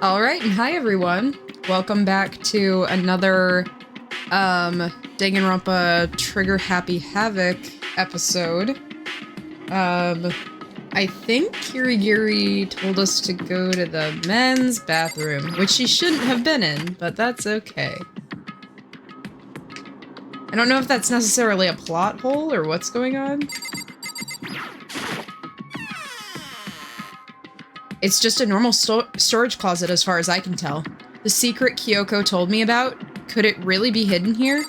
Alright, and hi everyone. Welcome back to another, Danganronpa Trigger Happy Havoc episode. I think Kirigiri told us to go to the men's bathroom, which she shouldn't have been in, but that's okay. I don't know if that's necessarily a plot hole or what's going on. It's just a normal storage closet as far as I can tell. The secret Kyoko told me about, could it really be hidden here?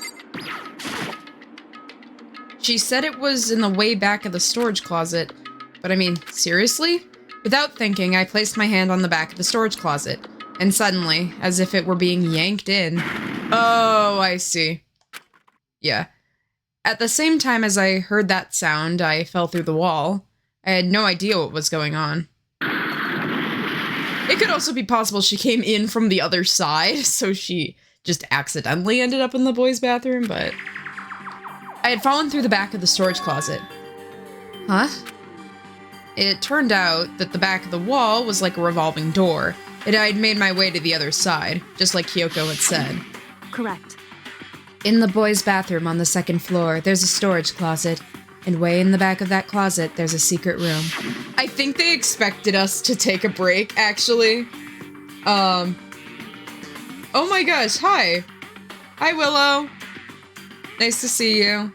She said it was in the way back of the storage closet, but I mean, seriously? Without thinking, I placed my hand on the back of the storage closet, and suddenly, as if it were being yanked in... Oh, I see. Yeah. At the same time as I heard that sound, I fell through the wall. I had no idea what was going on. It could also be possible she came in from the other side, so she just accidentally ended up in the boys' bathroom, but... I had fallen through the back of the storage closet. Huh? It turned out that the back of the wall was like a revolving door, and I had made my way to the other side, just like Kyoko had said. Correct. In the boys' bathroom on the second floor, there's a storage closet. And way in the back of that closet, there's a secret room. I think they expected us to take a break, actually. Oh my gosh, hi. Hi, Willow. Nice to see you.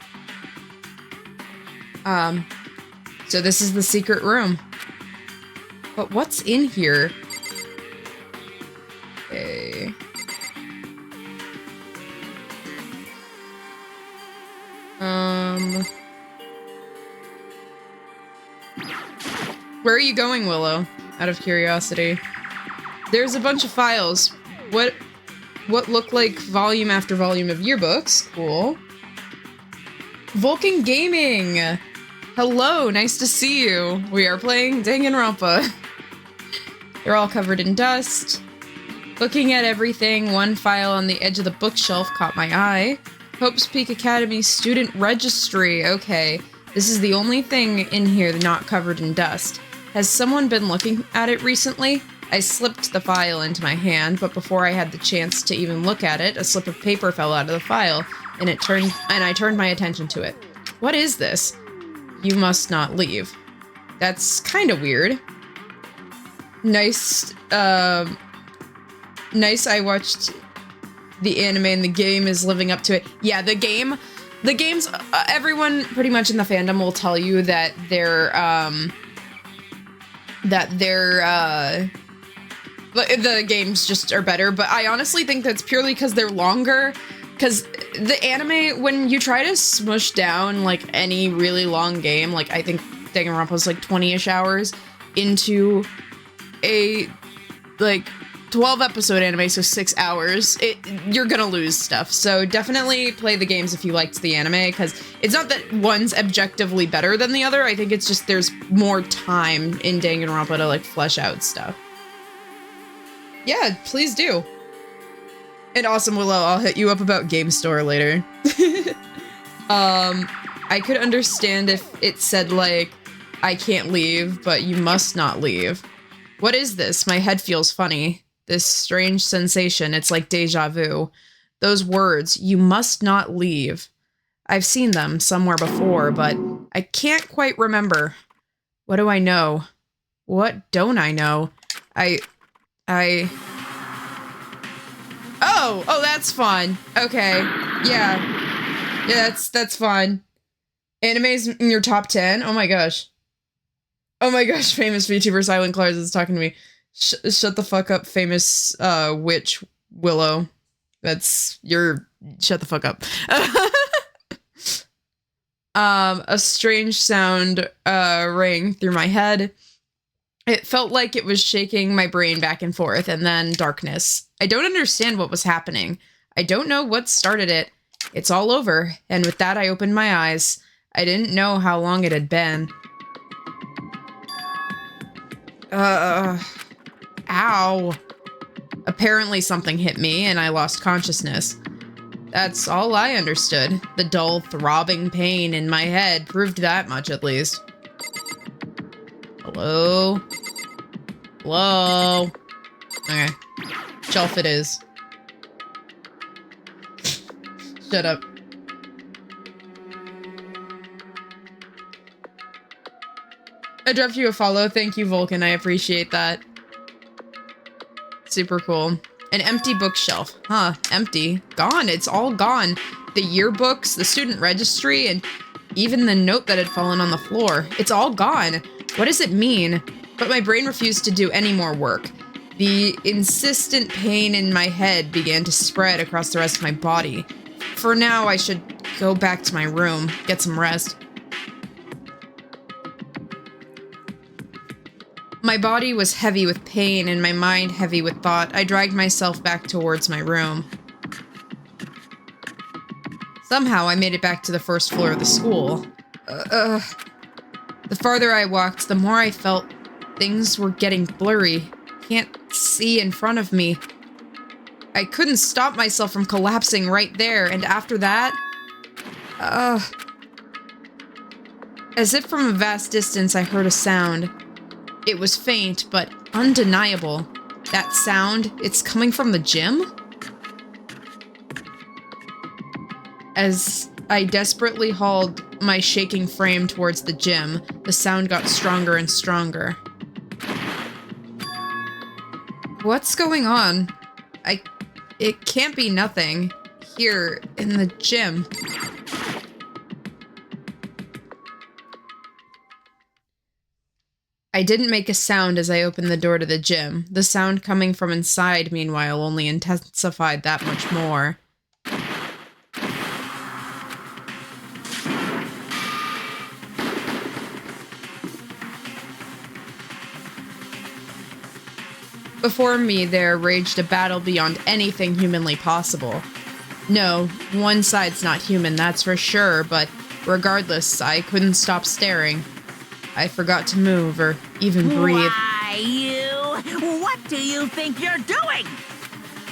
So this is the secret room. But what's in here? Okay. Where are you going, Willow? Out of curiosity. There's a bunch of files. What look like volume after volume of yearbooks. Cool. Vulcan Gaming! Hello, nice to see you. We are playing Danganronpa. They're all covered in dust. Looking at everything, one file on the edge of the bookshelf caught my eye. Hope's Peak Academy Student Registry. Okay, this is the only thing in here not covered in dust. Has someone been looking at it recently? I slipped the file into my hand, but before I had the chance to even look at it, a slip of paper fell out of the file, and I turned my attention to it. What is this? You must not leave. That's kind of weird. Nice, nice I watched the anime and the game is living up to it. Yeah, the game's, everyone pretty much in the fandom will tell you that the games just are better, but I honestly think that's purely because they're longer, because the anime, when you try to smush down, like, any really long game, like, I think Danganronpa's, like, 20-ish hours into a, like, 12-episode anime, so 6 hours, you're gonna lose stuff. So definitely play the games if you liked the anime, because it's not that one's objectively better than the other, I think it's just there's more time in Danganronpa to, like, flesh out stuff. Yeah, please do. And awesome, Willow, I'll hit you up about Game Store later. I could understand if it said, like, I can't leave, but you must not leave. What is this? My head feels funny. This strange sensation, it's like deja vu. Those words, you must not leave. I've seen them somewhere before, but I can't quite remember. What do I know? What don't I know? Oh, that's fun. Okay. Yeah, that's fun. Anime's in your top 10? Oh my gosh. Oh my gosh, famous VTuber Cylen Claris is talking to me. Shut the fuck up, famous witch Willow. That's your... Shut the fuck up. A strange sound rang through my head. It felt like it was shaking my brain back and forth, and then darkness. I don't understand what was happening. I don't know what started it. It's all over, and with that I opened my eyes. I didn't know how long it had been. Ow. Apparently something hit me, and I lost consciousness. That's all I understood. The dull, throbbing pain in my head proved that much, at least. Hello? Hello? Okay. Shelf it is. Shut up. I dropped you a follow. Thank you, Vulcan. I appreciate that. Super cool. An empty bookshelf. Huh. Empty. Gone. It's all gone. The yearbooks, the student registry, and even the note that had fallen on the floor. It's all gone. What does it mean? But my brain refused to do any more work. The insistent pain in my head began to spread across the rest of my body. For now, I should go back to my room, get some rest. My body was heavy with pain and my mind heavy with thought. I dragged myself back towards my room. Somehow, I made it back to the first floor of the school. The farther I walked, the more I felt things were getting blurry. Can't see in front of me. I couldn't stop myself from collapsing right there, and after that... As if from a vast distance, I heard a sound. It was faint, but undeniable. That sound, it's coming from the gym? As I desperately hauled my shaking frame towards the gym, the sound got stronger and stronger. What's going on? It can't be nothing. Here, in the gym. I didn't make a sound as I opened the door to the gym. The sound coming from inside, meanwhile, only intensified that much more. Before me, there raged a battle beyond anything humanly possible. No, one side's not human, that's for sure, but regardless, I couldn't stop staring. I forgot to move or even breathe. Why, you? What do you think you're doing?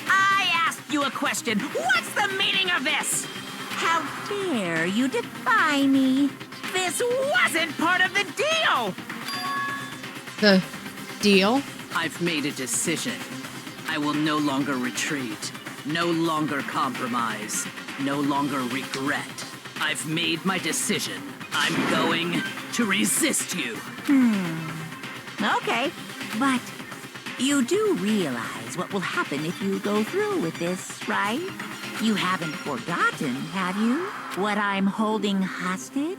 I asked you a question. What's the meaning of this? How dare you defy me? This wasn't part of the deal! The deal? I've made a decision. I will no longer retreat, no longer compromise, no longer regret. I've made my decision. I'm going to resist you. Okay, but you do realize what will happen if you go through with this, right? You haven't forgotten, have you? What I'm holding hostage?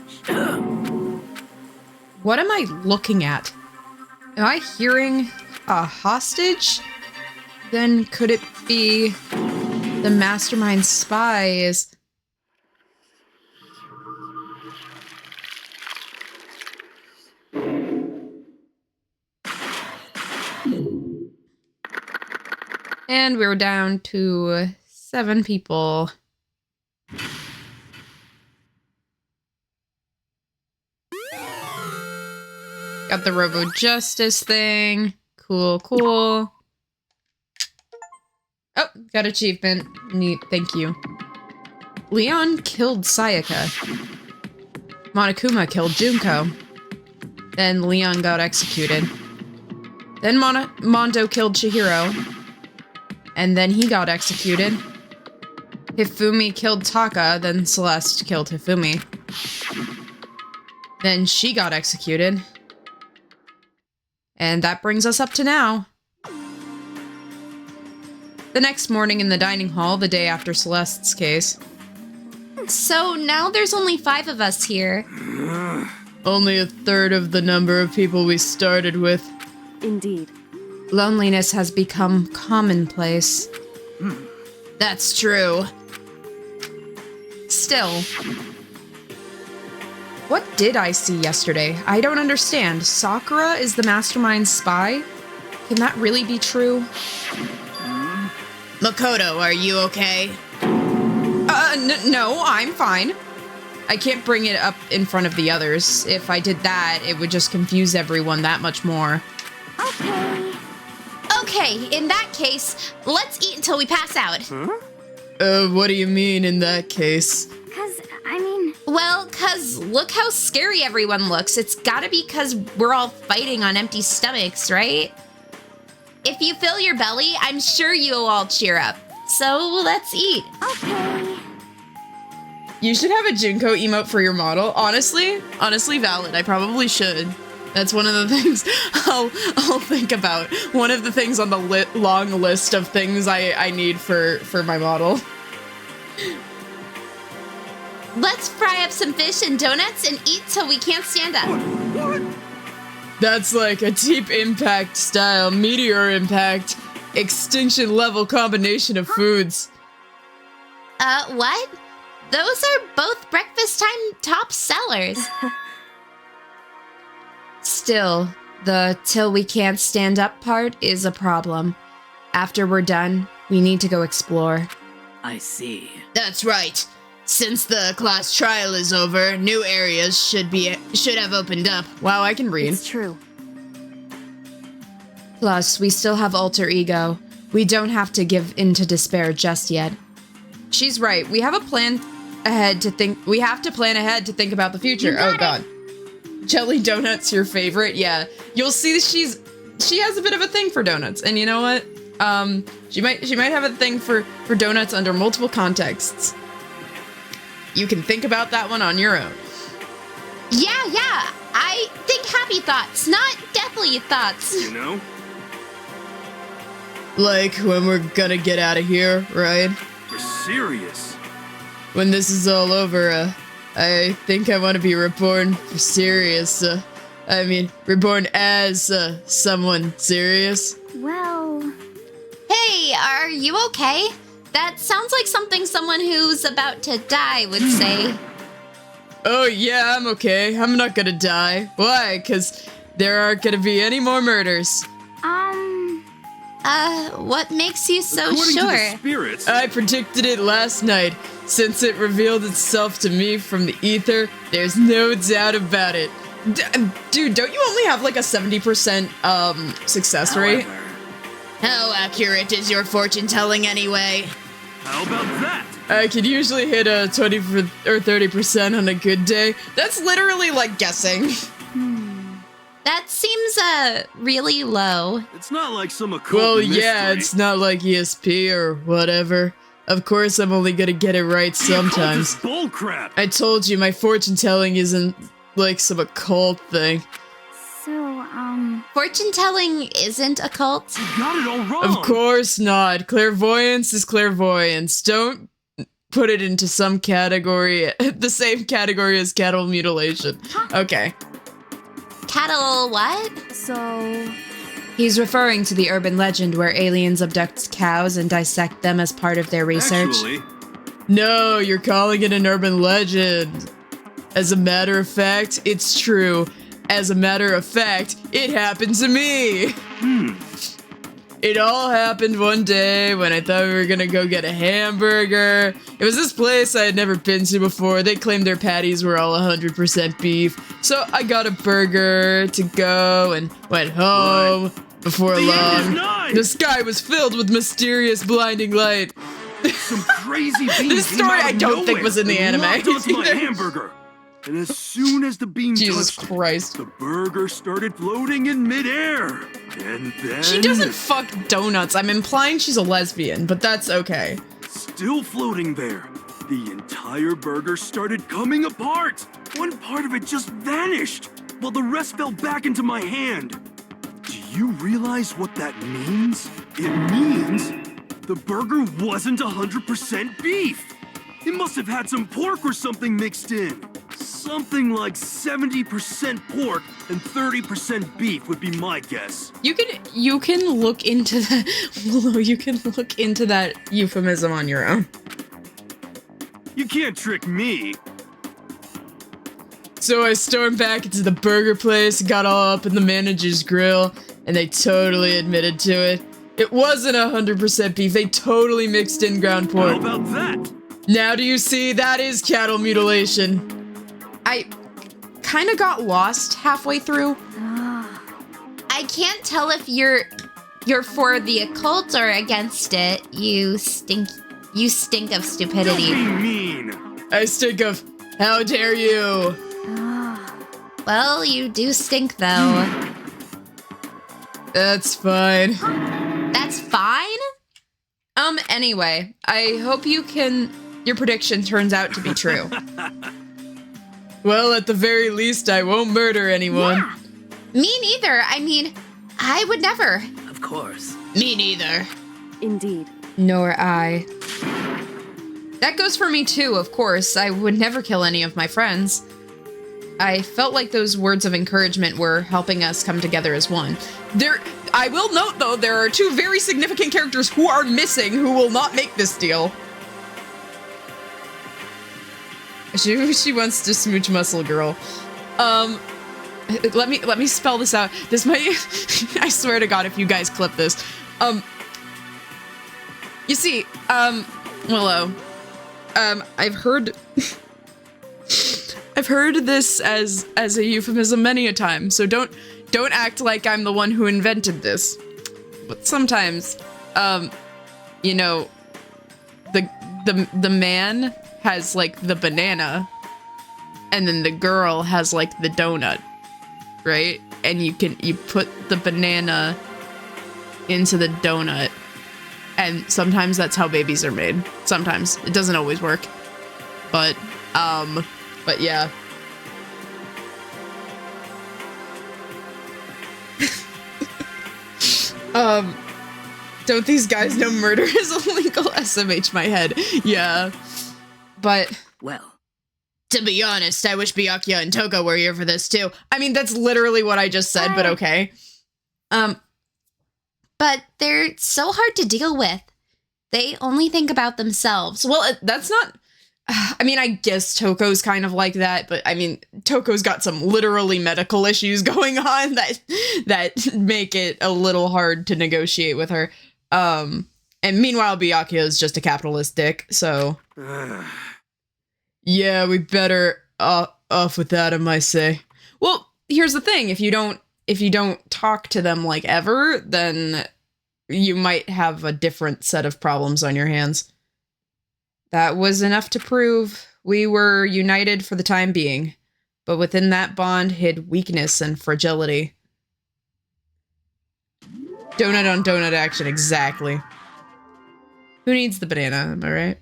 What am I looking at? Am I hearing a hostage? Then could it be the mastermind spies? And we're down to 7 people. Got the Robo Justice thing. Cool, cool. Oh, got achievement. Neat, thank you. Leon killed Sayaka. Monokuma killed Junko. Then Leon got executed. Then Mondo killed Chihiro. And then he got executed. Hifumi killed Taka, then Celeste killed Hifumi. Then she got executed. And that brings us up to now. The next morning in the dining hall, the day after Celeste's case. So now there's only 5 of us here. Only a third of the number of people we started with. Indeed. Loneliness has become commonplace. That's true. Still. What did I see yesterday? I don't understand. Sakura is the mastermind spy? Can that really be true? Makoto, are you okay? No, I'm fine. I can't bring it up in front of the others. If I did that, it would just confuse everyone that much more. Okay, in that case, let's eat until we pass out. What do you mean in that case? Well, 'cause look how scary everyone looks. It's gotta be 'cause we're all fighting on empty stomachs, right? If you fill your belly, I'm sure you'll all cheer up. So let's eat. Okay. You should have a Junko emote for your model. Honestly valid. I probably should. That's one of the things I'll think about. One of the things on the long list of things I need for my model. Let's fry up some fish and donuts and eat till we can't stand up. That's like a deep impact style, meteor impact, extinction level combination of foods. What? Those are both breakfast time top sellers. Still, the till we can't stand up part is a problem. After we're done, we need to go explore. I see. That's right. Since the class trial is over, new areas should have opened up. Wow, I can read. It's true. Plus, we still have alter ego. We don't have to give in to despair just yet. She's right. We have a plan ahead to think. We have to plan ahead to think about the future. Oh God. Jelly donuts your favorite? Yeah. You'll see she has a bit of a thing for donuts. And you know what? She might have a thing for donuts under multiple contexts. You can think about that one on your own. Yeah. I think happy thoughts, not deathly thoughts. You know? Like when we're gonna get out of here, right? We're serious. When this is all over, I think I want to be reborn for serious. Reborn as someone serious. Well... Hey, are you okay? That sounds like something someone who's about to die would say. Oh yeah, I'm okay. I'm not gonna die. Why? 'Cause there aren't gonna be any more murders. What makes you so According to sure? the spirits, I predicted it last night. Since it revealed itself to me from the ether, there's no doubt about it. Dude, don't you only have like a 70% success rate? however, How accurate is your fortune telling anyway? how about that? I could usually hit a 20 or 30% on a good day. That's literally like guessing. That seems, really low. It's not like some occult Well, mystery. yeah, it's not like ESP or whatever. Of course, I'm only gonna get it right sometimes. The occult is bullcrap. I told you my fortune telling isn't like some occult thing. So, Fortune telling isn't a cult. You got it all wrong. Of course not. Clairvoyance is clairvoyance. Don't put it into some category, the same category as cattle mutilation. Okay. Cattle what? so... He's referring to the urban legend where aliens abduct cows and dissect them as part of their research. Actually, No, you're calling it an urban legend. As a matter of fact, it's true. As a matter of fact, it happened to me. It all happened one day when I thought we were gonna go get a hamburger. It was this place I had never been to before. They claimed their patties were all 100% beef. So I got a burger to go and went home. Before The end is long, nigh! the sky was filled with mysterious blinding light. some crazy bean This came story out I of don't think nowhere was in the and anime. locked onto my hamburger. And as soon as the bean Jesus touched, Christ. the burger started floating in midair. And then... She doesn't fuck donuts. I'm implying she's a lesbian, but that's okay. Still floating there, the entire burger started coming apart. One part of it just vanished, while the rest fell back into my hand. Do you realize what that means? It means the burger wasn't 100% beef. It must have had some pork or something mixed in. Something like 70% pork and 30% beef would be my guess. You can look into that. You can look into that euphemism on your own. You can't trick me. So I stormed back into the burger place, got all up in the manager's grill, and they totally admitted to it. It wasn't 100% beef. They totally mixed in ground How pork. about that? Now do you see? That is cattle mutilation. I kind of got lost halfway through. I can't tell if you're for the occult or against it. You stink of Don't stupidity. be mean. I stink of, how dare you? Well, you do stink though. That's fine. That's fine? Anyway, I hope your prediction turns out to be true. Well, at the very least, I won't murder anyone. Yeah. Me neither. I mean, I would never. Of course. Me neither. Indeed. Nor I. That goes for me too, of course. I would never kill any of my friends. I felt like those words of encouragement were helping us come together as one. I will note, though, there are two very significant characters who are missing who will not make this deal. She wants to smooch Muscle Girl. Let me spell this out. This might... I swear to God, if you guys clip this. You see, Willow, I've heard... I've heard this as a euphemism many a time, so don't act like I'm the one who invented this. But sometimes, you know, the man has like the banana, and then the girl has like the donut, right? And you put the banana into the donut, and sometimes that's how babies are made. Sometimes it doesn't always work, but yeah. Don't these guys know murder is illegal? SMH my head. Yeah. But, Well, to be honest, I wish Byakuya and Toko were here for this too. I mean, that's literally what I just said, but okay. But they're so hard to deal with. They only think about themselves. Well, that's not... I mean, I guess Toko's kind of like that, but I mean, Toko's got some literally medical issues going on that make it a little hard to negotiate with her. And meanwhile, Byakuya is just a capitalist dick, so... Yeah, we better off with that, I might say. Well, here's the thing, if you don't talk to them like ever, then you might have a different set of problems on your hands. That was enough to prove we were united for the time being, but within that bond hid weakness and fragility. Donut on donut action, exactly. Who needs the banana, am I right?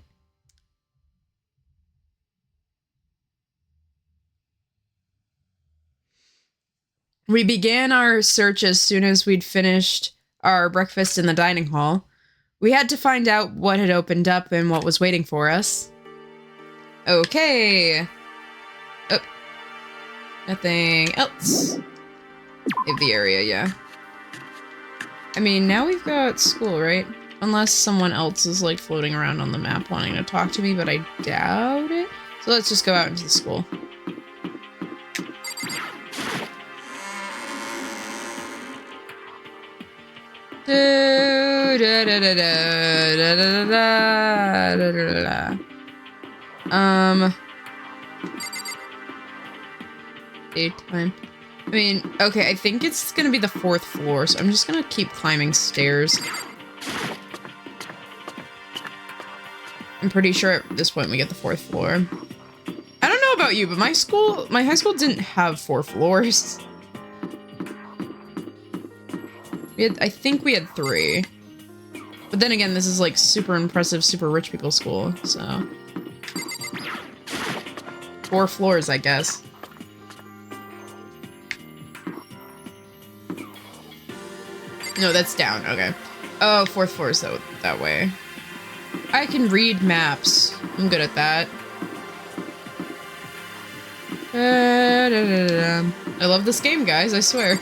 We began our search as soon as we'd finished our breakfast in the dining hall. We had to find out what had opened up and what was waiting for us. Okay. Oh. Nothing else. Aviaria, yeah. I mean, now we've got school, right? Unless someone else is, like, floating around on the map wanting to talk to me, but I doubt it. So let's just go out into the school. Daytime. I mean, okay, I think it's gonna be the 4th floor, so I'm just gonna keep climbing stairs. I'm pretty sure at this point we get the 4th floor. I don't know about you, but my high school didn't have 4 floors. I think we had 3. But then again, this is like super impressive, super rich people school, so. 4 floors, I guess. No, that's down, okay. Oh, 4th floor is that way. I can read maps. I'm good at that. I love this game, guys, I swear.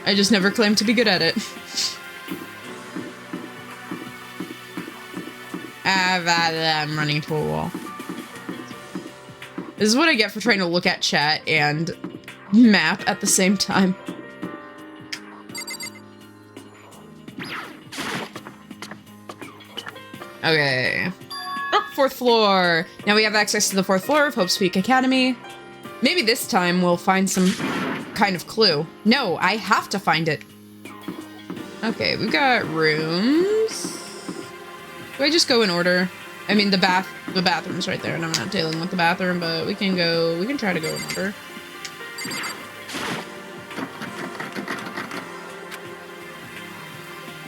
I just never claimed to be good at it. I'm running into a wall. This is what I get for trying to look at chat and map at the same time. Okay. Oh, 4th floor. Now we have access to the 4th floor of Hope's Peak Academy. Maybe this time we'll find some kind of clue. No, I have to find it. Okay, we've got rooms. Do I just go in order? I mean, the bathroom's right there, and I'm not dealing with the bathroom, but we can try to go in order.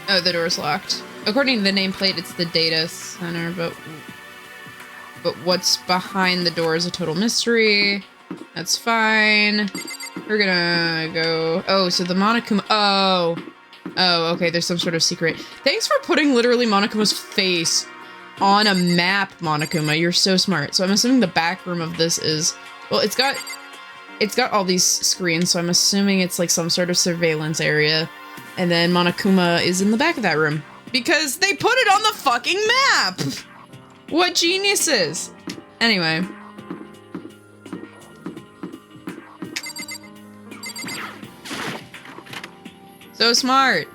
Oh, the door's locked. According to the nameplate, it's the data center, but what's behind the door is a total mystery. That's fine. We're gonna go... Oh, so the Monokuma... Oh, okay, there's some sort of secret. Thanks for putting literally Monokuma's face on a map, Monokuma. You're so smart. So I'm assuming the back room of this is... Well, it's got all these screens, so I'm assuming it's like some sort of surveillance area. And then Monokuma is in the back of that room. Because they put it on the fucking map! What geniuses! Anyway. So smart.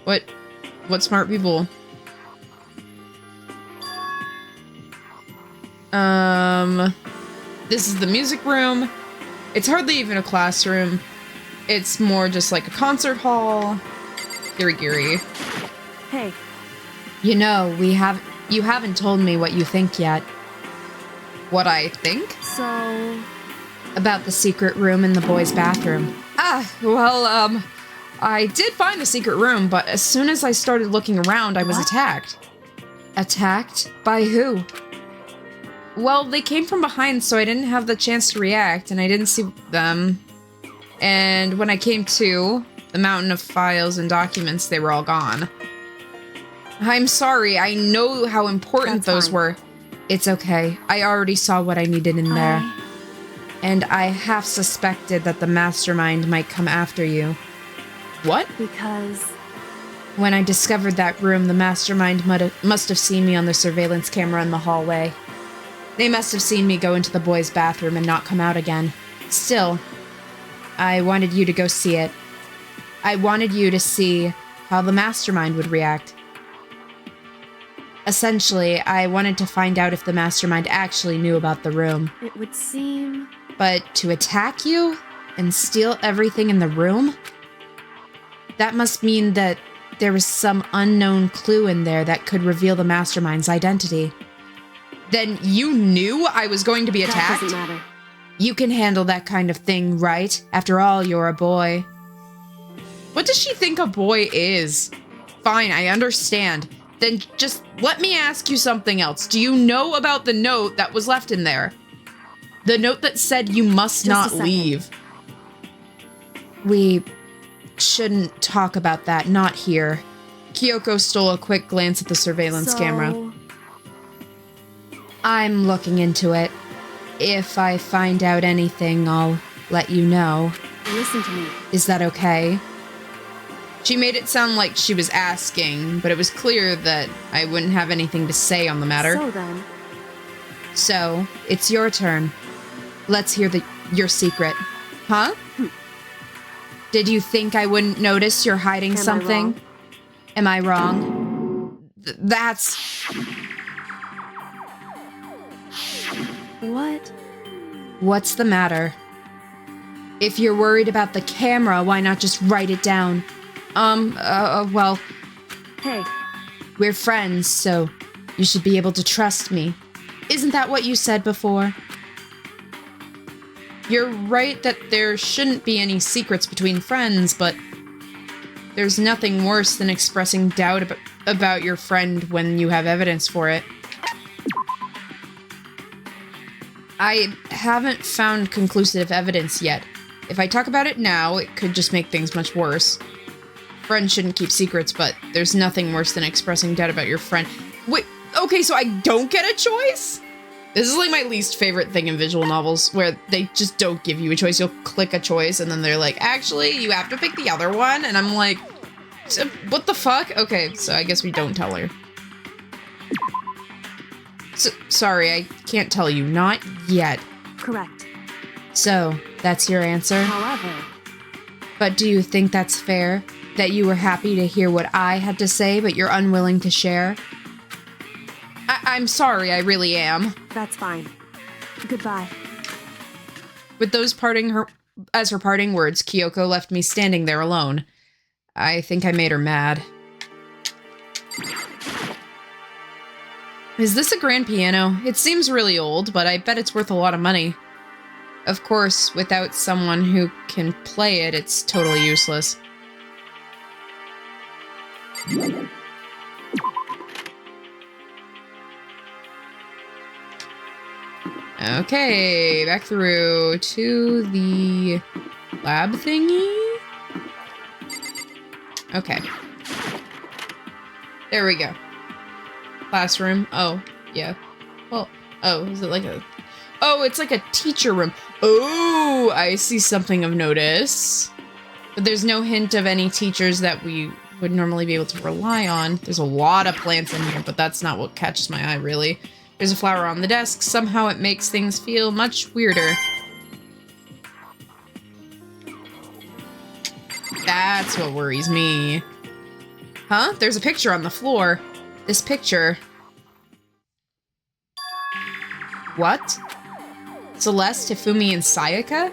What smart people? This is the music room. It's hardly even a classroom. It's more just like a concert hall. Giri. Hey. You know, you haven't told me what you think yet. What I think? So... About the secret room in the boys' bathroom. Well, I did find the secret room, but as soon as I started looking around, I was attacked. Attacked? By who? Well, they came from behind, so I didn't have the chance to react, and I didn't see them. And when I came to, the mountain of files and documents, they were all gone. I'm sorry, I know how important those were. It's okay. I already saw what I needed in there. And I half suspected that the mastermind might come after you. What? Because... When I discovered that room, the mastermind must have seen me on the surveillance camera in the hallway. They must have seen me go into the boys' bathroom and not come out again. Still, I wanted you to go see it. I wanted you to see how the mastermind would react. Essentially, I wanted to find out if the mastermind actually knew about the room. It would seem... But to attack you and steal everything in the room? That must mean that there was some unknown clue in there that could reveal the mastermind's identity. Then you knew I was going to be attacked? That doesn't matter. You can handle that kind of thing, right? After all, you're a boy. What does she think a boy is? Fine, I understand. Then just let me ask you something else. Do you know about the note that was left in there? The note that said you must not leave. We shouldn't talk about that, not here. Kyoko stole a quick glance at the surveillance camera. I'm looking into it. If I find out anything, I'll let you know. Listen to me. Is that okay? She made it sound like she was asking, but it was clear that I wouldn't have anything to say on the matter. So then... So, it's your turn. Let's hear your secret. Huh? Did you think I wouldn't notice you're hiding something? Am I wrong? That's... What? What's the matter? If you're worried about the camera, why not just write it down? Well... Hey. We're friends, so you should be able to trust me. Isn't that what you said before? You're right that there shouldn't be any secrets between friends, but there's nothing worse than expressing doubt about your friend when you have evidence for it. I haven't found conclusive evidence yet. If I talk about it now, it could just make things much worse. Friends shouldn't keep secrets, but there's nothing worse than expressing doubt about your friend. Wait, okay, so I don't get a choice? This is like my least favorite thing in visual novels, where they just don't give you a choice. You'll click a choice, and then they're like, actually, you have to pick the other one, and I'm like, what the fuck? Okay, so I guess we don't tell her. Sorry, I can't tell you. Not yet. Correct. So, that's your answer? However... But do you think that's fair? That you were happy to hear what I had to say, but you're unwilling to share? I'm sorry, I really am. That's fine. Goodbye. With those as her parting words, Kyoko left me standing there alone. I think I made her mad. Is this a grand piano? It seems really old, but I bet it's worth a lot of money. Of course, without someone who can play it, it's totally useless. Okay, back through to the lab thingy. Okay. There we go. Classroom. Oh, yeah. Well, oh, is it like a... Oh, it's like a teacher room. Oh, I see something of notice. But there's no hint of any teachers that we would normally be able to rely on. There's a lot of plants in here, but that's not what catches my eye, really. There's a flower on the desk. Somehow it makes things feel much weirder. That's what worries me. Huh? There's a picture on the floor. This picture. What? Celeste, Hifumi, and Sayaka?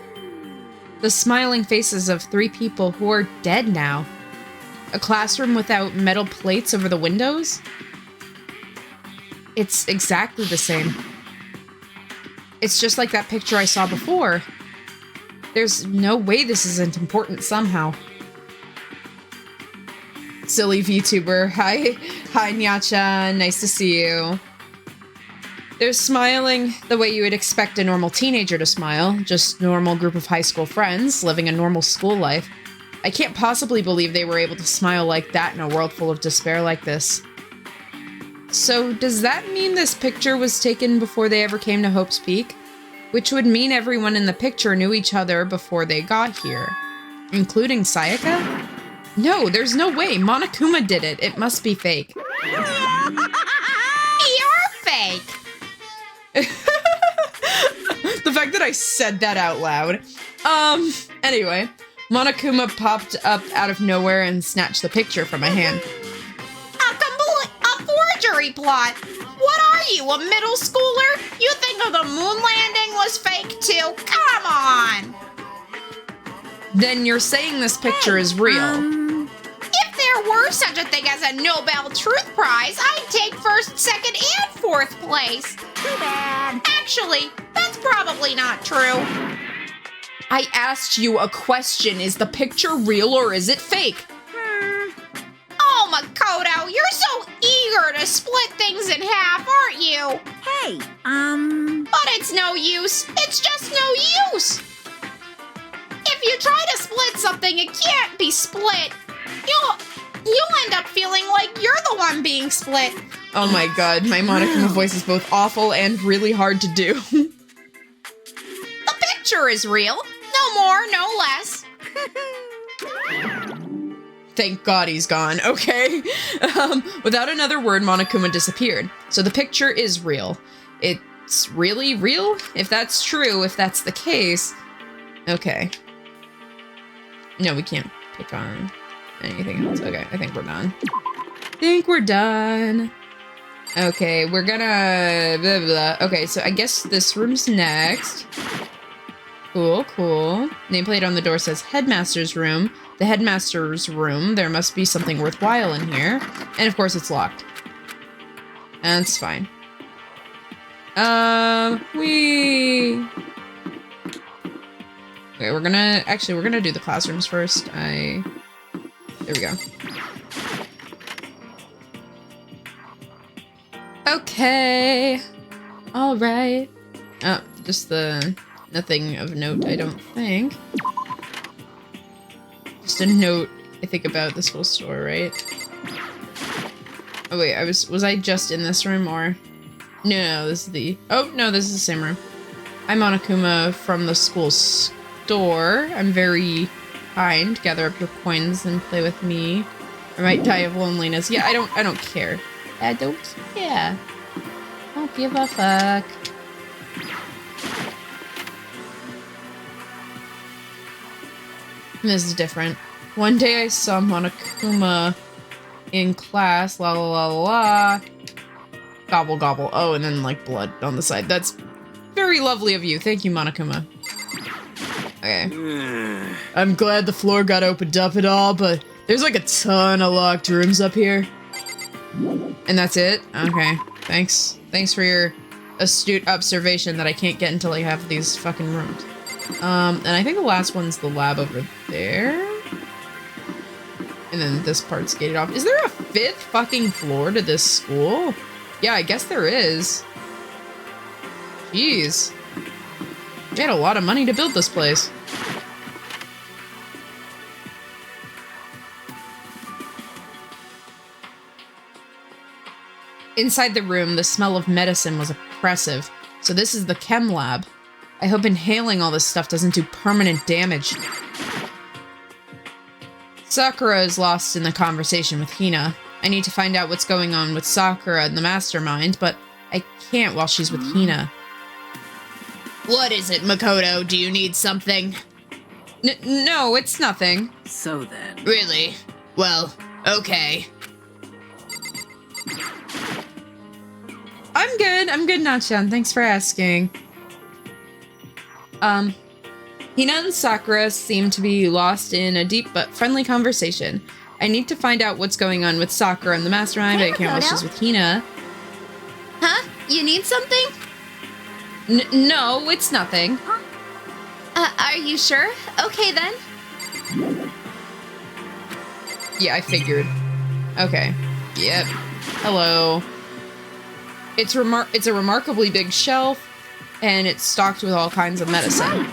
The smiling faces of 3 people who are dead now. A classroom without metal plates over the windows? It's exactly the same. It's just like that picture I saw before. There's no way this isn't important somehow. Silly VTuber. Hi Nyacha. Nice to see you. They're smiling the way you would expect a normal teenager to smile. Just normal group of high school friends living a normal school life. I can't possibly believe they were able to smile like that in a world full of despair like this. So, does that mean this picture was taken before they ever came to Hope's Peak? Which would mean everyone in the picture knew each other before they got here. Including Sayaka? No, there's no way. Monokuma did it. It must be fake. You're fake. The fact that I said that out loud. Anyway. Monokuma popped up out of nowhere and snatched the picture from my hand. A forgery plot. What are you, a middle schooler? You think the moon landing was fake too? Come on. Then you're saying this picture is real. If there were such a thing as a Nobel Truth Prize, I'd take first, second, and fourth place. Too bad. Actually, that's probably not true. I asked you a question. Is the picture real or is it fake? Oh, Makoto, you're so eager to split things in half, aren't you? Hey, But it's no use. It's just no use. If you try to split something, it can't be split. You'll end up feeling like you're the one being split. Oh my god, my Monokuma voice is both awful and really hard to do. The picture is real. No more, no less. Thank God he's gone, okay? Without another word, Monokuma disappeared. So the picture is real. It's really real? If that's true, if that's the case... Okay. No, we can't pick on anything else. Okay, I think we're done. Okay, we're gonna... Blah, blah, blah. Okay, so I guess this room's next. Cool, cool. Nameplate on the door says Headmaster's Room. The Headmaster's Room. There must be something worthwhile in here. And of course it's locked. That's fine. Okay, we're gonna do the classrooms first. There we go. Okay. Alright. Oh, just nothing of note, I don't think. Just a note, I think, about this whole store, right? Oh wait, was I just in this room, or? No, this is the... Oh, no, this is the same room. I'm Monokuma from the school store. I'm very kind. Gather up your coins and play with me. I might die of loneliness. Yeah, I don't care. I don't care. Don't give a fuck. This is different. One day I saw Monokuma in class, la la la la. Gobble gobble. Oh, and then like blood on the side. That's very lovely of you. Thank you, Monokuma. Okay. I'm glad the floor got opened up at all, but there's like a ton of locked rooms up here. And that's it? Okay. Thanks. Thanks for your astute observation that I can't get until I have these fucking rooms. And I think the last one's the lab over there. And then this part's gated off. Is there a 5th fucking floor to this school? Yeah, I guess there is. Jeez. They had a lot of money to build this place. Inside the room, the smell of medicine was oppressive. So this is the chem lab. I hope inhaling all this stuff doesn't do permanent damage. Sakura is lost in the conversation with Hina. I need to find out what's going on with Sakura and the mastermind, but I can't while she's with Hina. What is it, Makoto? Do you need something? No, it's nothing. So then. Really? Well, okay. I'm good, Nachan. Thanks for asking. Hina and Sakura seem to be lost in a deep but friendly conversation. I need to find out what's going on with Sakura and the mastermind, but I can't while she's with Hina. Huh? You need something? No, it's nothing. Huh? Are you sure? Okay, then. Yeah, I figured. Okay. Yep. Hello. It's a remarkably big shelf, and it's stocked with all kinds of medicine.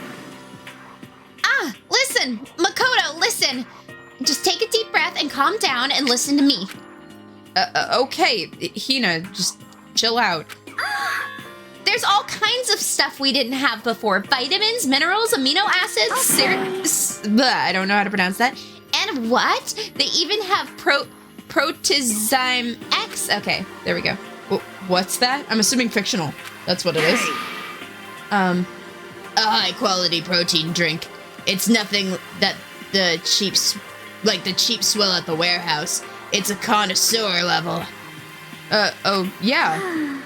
Ah, listen! Makoto, listen! Just take a deep breath and calm down and listen to me. Okay, Hina, just chill out. There's all kinds of stuff we didn't have before. Vitamins, minerals, amino acids, I don't know how to pronounce that. And what? They even have Protozyme X. Okay, there we go. What's that? I'm assuming fictional. That's what it is. A high-quality protein drink. It's nothing that the cheap swill at the warehouse. It's a connoisseur level. Oh, yeah.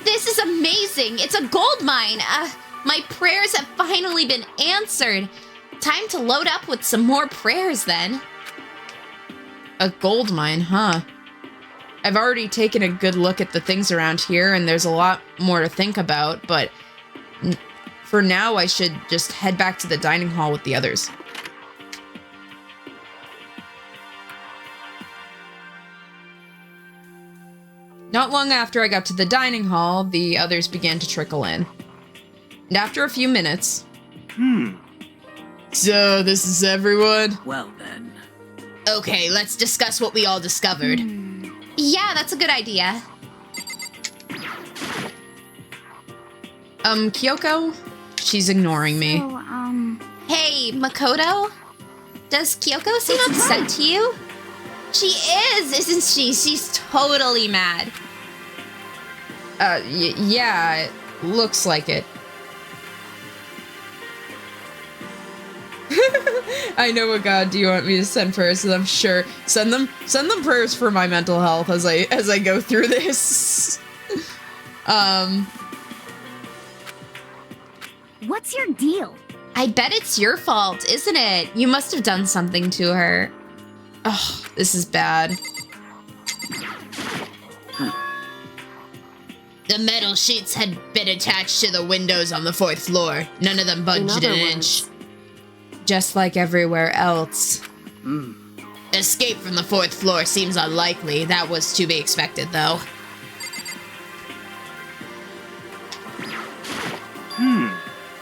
This is amazing. It's a gold mine. My prayers have finally been answered. Time to load up with some more prayers, then. A gold mine, huh? I've already taken a good look at the things around here, and there's a lot more to think about, but for now, I should just head back to the dining hall with the others. Not long after I got to the dining hall, the others began to trickle in. And after a few minutes... So, this is everyone? Well then. Okay, let's discuss what we all discovered. Yeah, that's a good idea. Kyoko? She's ignoring me. Hey, Makoto? Does Kyoko seem upset to you? She is, isn't she? She's totally mad. Yeah, it looks like it. I know what god do you want me to send prayers to them? Sure. Send them prayers for my mental health as I go through this. What's your deal? I bet it's your fault, isn't it? You must have done something to her. Oh, this is bad. The metal sheets had been attached to the windows on the 4th floor. None of them budged an inch. Just like everywhere else. Escape from the 4th floor seems unlikely. That was to be expected, though.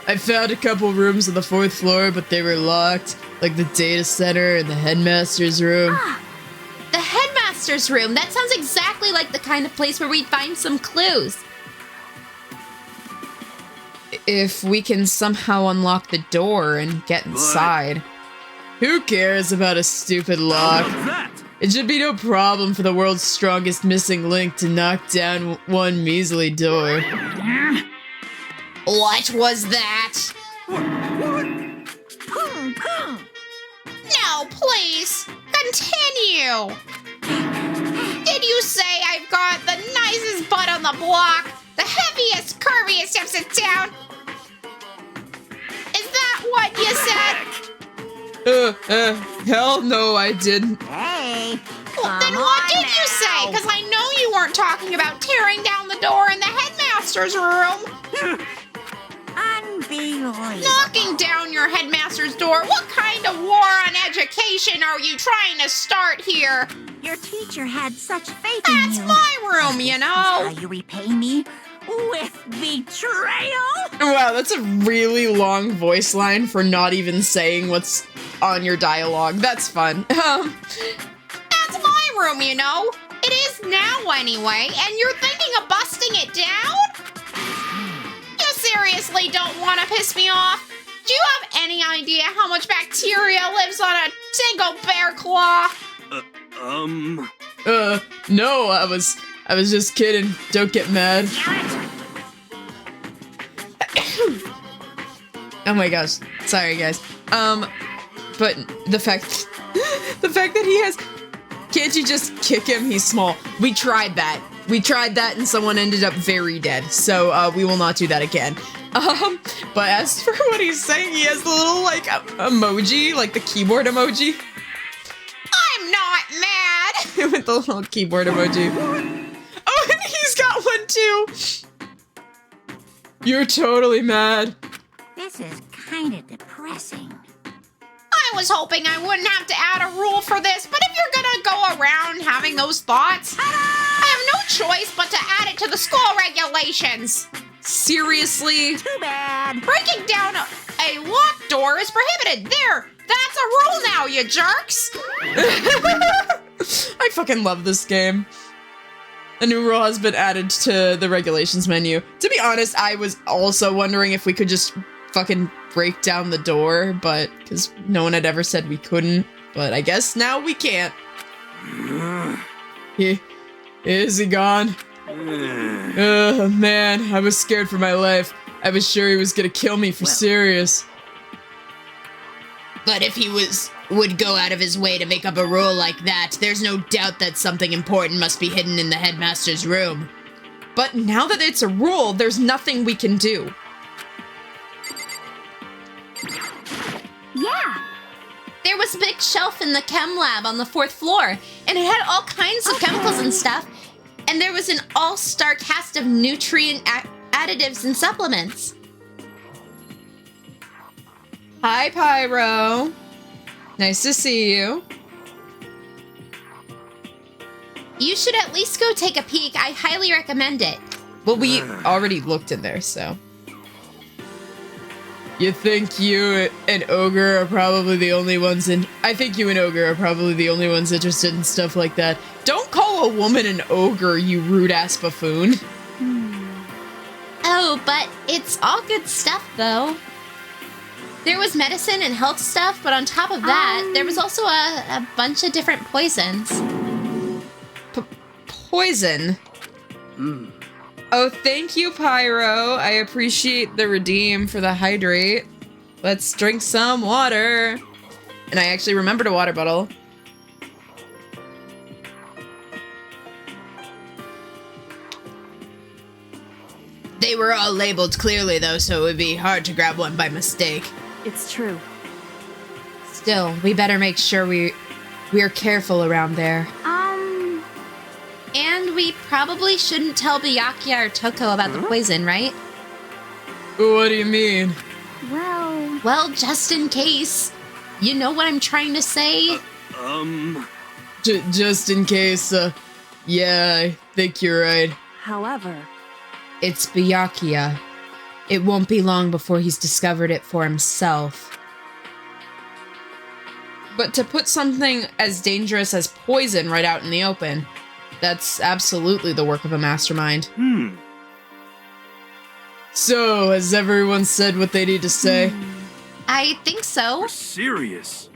I found a couple rooms on the 4th floor, but they were locked. Like the data center and the headmaster's room. The headmaster's room? That sounds exactly like the kind of place where we'd find some clues. If we can somehow unlock the door and get inside. Who cares about a stupid lock? It should be no problem for the world's strongest missing link to knock down one measly door. What was that? No, please, continue. Did you say I've got the nicest butt on the block? The heaviest, curviest hips in town? Is that what you said? Hell no, I didn't. Hey. Well, then what did you say? Because I know you weren't talking about tearing down the door in the headmaster's room. Unbelievable. Knocking down your headmaster's door? What kind of war on education are you trying to start here? Your teacher had such faith in That's you. my room, you know? How you repay me? With betrayal? Wow, that's a really long voice line for not even saying what's on your dialogue. That's fun. That's my room, you know? It is now anyway, and you're thinking of busting it down? You seriously don't want to piss me off? Do you have any idea how much bacteria lives on a single bear claw? No, I was just kidding. Don't get mad. Oh my gosh. Sorry, guys. But the fact that he has, can't you just kick him? He's small. We tried that. And someone ended up very dead. So, we will not do that again. But as for what he's saying, he has the little, like, emoji, like the keyboard emoji. I'm not mad! With the little keyboard emoji. Oh, and he's got one too! You're totally mad. This is kind of depressing. I was hoping I wouldn't have to add a rule for this, but if you're gonna go around having those thoughts, I have no choice but to add it to the school regulations. Seriously? Too bad. Breaking down a locked door is prohibited. There, that's a rule now, you jerks. I fucking love this game. A new rule has been added to the regulations menu. To be honest, I was also wondering if we could just fucking break down the door, but because no one had ever said we couldn't, but I guess now we can't. Is he gone? Man, I was scared for my life. I was sure he was gonna kill me for serious. But if he would go out of his way to make up a rule like that, there's no doubt that something important must be hidden in the headmaster's room. But now that it's a rule, there's nothing we can do. Yeah. There was a big shelf in the chem lab on the 4th floor, and it had all kinds of chemicals and stuff. And there was an all-star cast of nutrient additives and supplements. Hi, Pyro. Nice to see you. You should at least go take a peek. I highly recommend it. Well, we already looked in there, so. You think you and Ogre are probably the only ones I think you and Ogre are probably the only ones interested in stuff like that. Don't call a woman an ogre, you rude-ass buffoon. Oh, but it's all good stuff, though. There was medicine and health stuff, but on top of that, there was also a bunch of different poisons. Poison? Oh, thank you, Pyro. I appreciate the redeem for the hydrate. Let's drink some water. And I actually remembered a water bottle. They were all labeled clearly, though, so it would be hard to grab one by mistake. It's true. Still, we better make sure we're careful around there. And we probably shouldn't tell Byakuya or Toko about the poison, right? What do you mean? Well, just in case. You know what I'm trying to say? Just in case, yeah, I think you're right. However, It's Byakuya. It won't be long before he's discovered it for himself. But to put something as dangerous as poison right out in the open, that's absolutely the work of a mastermind. So, has everyone said what they need to say? I think so. Serious.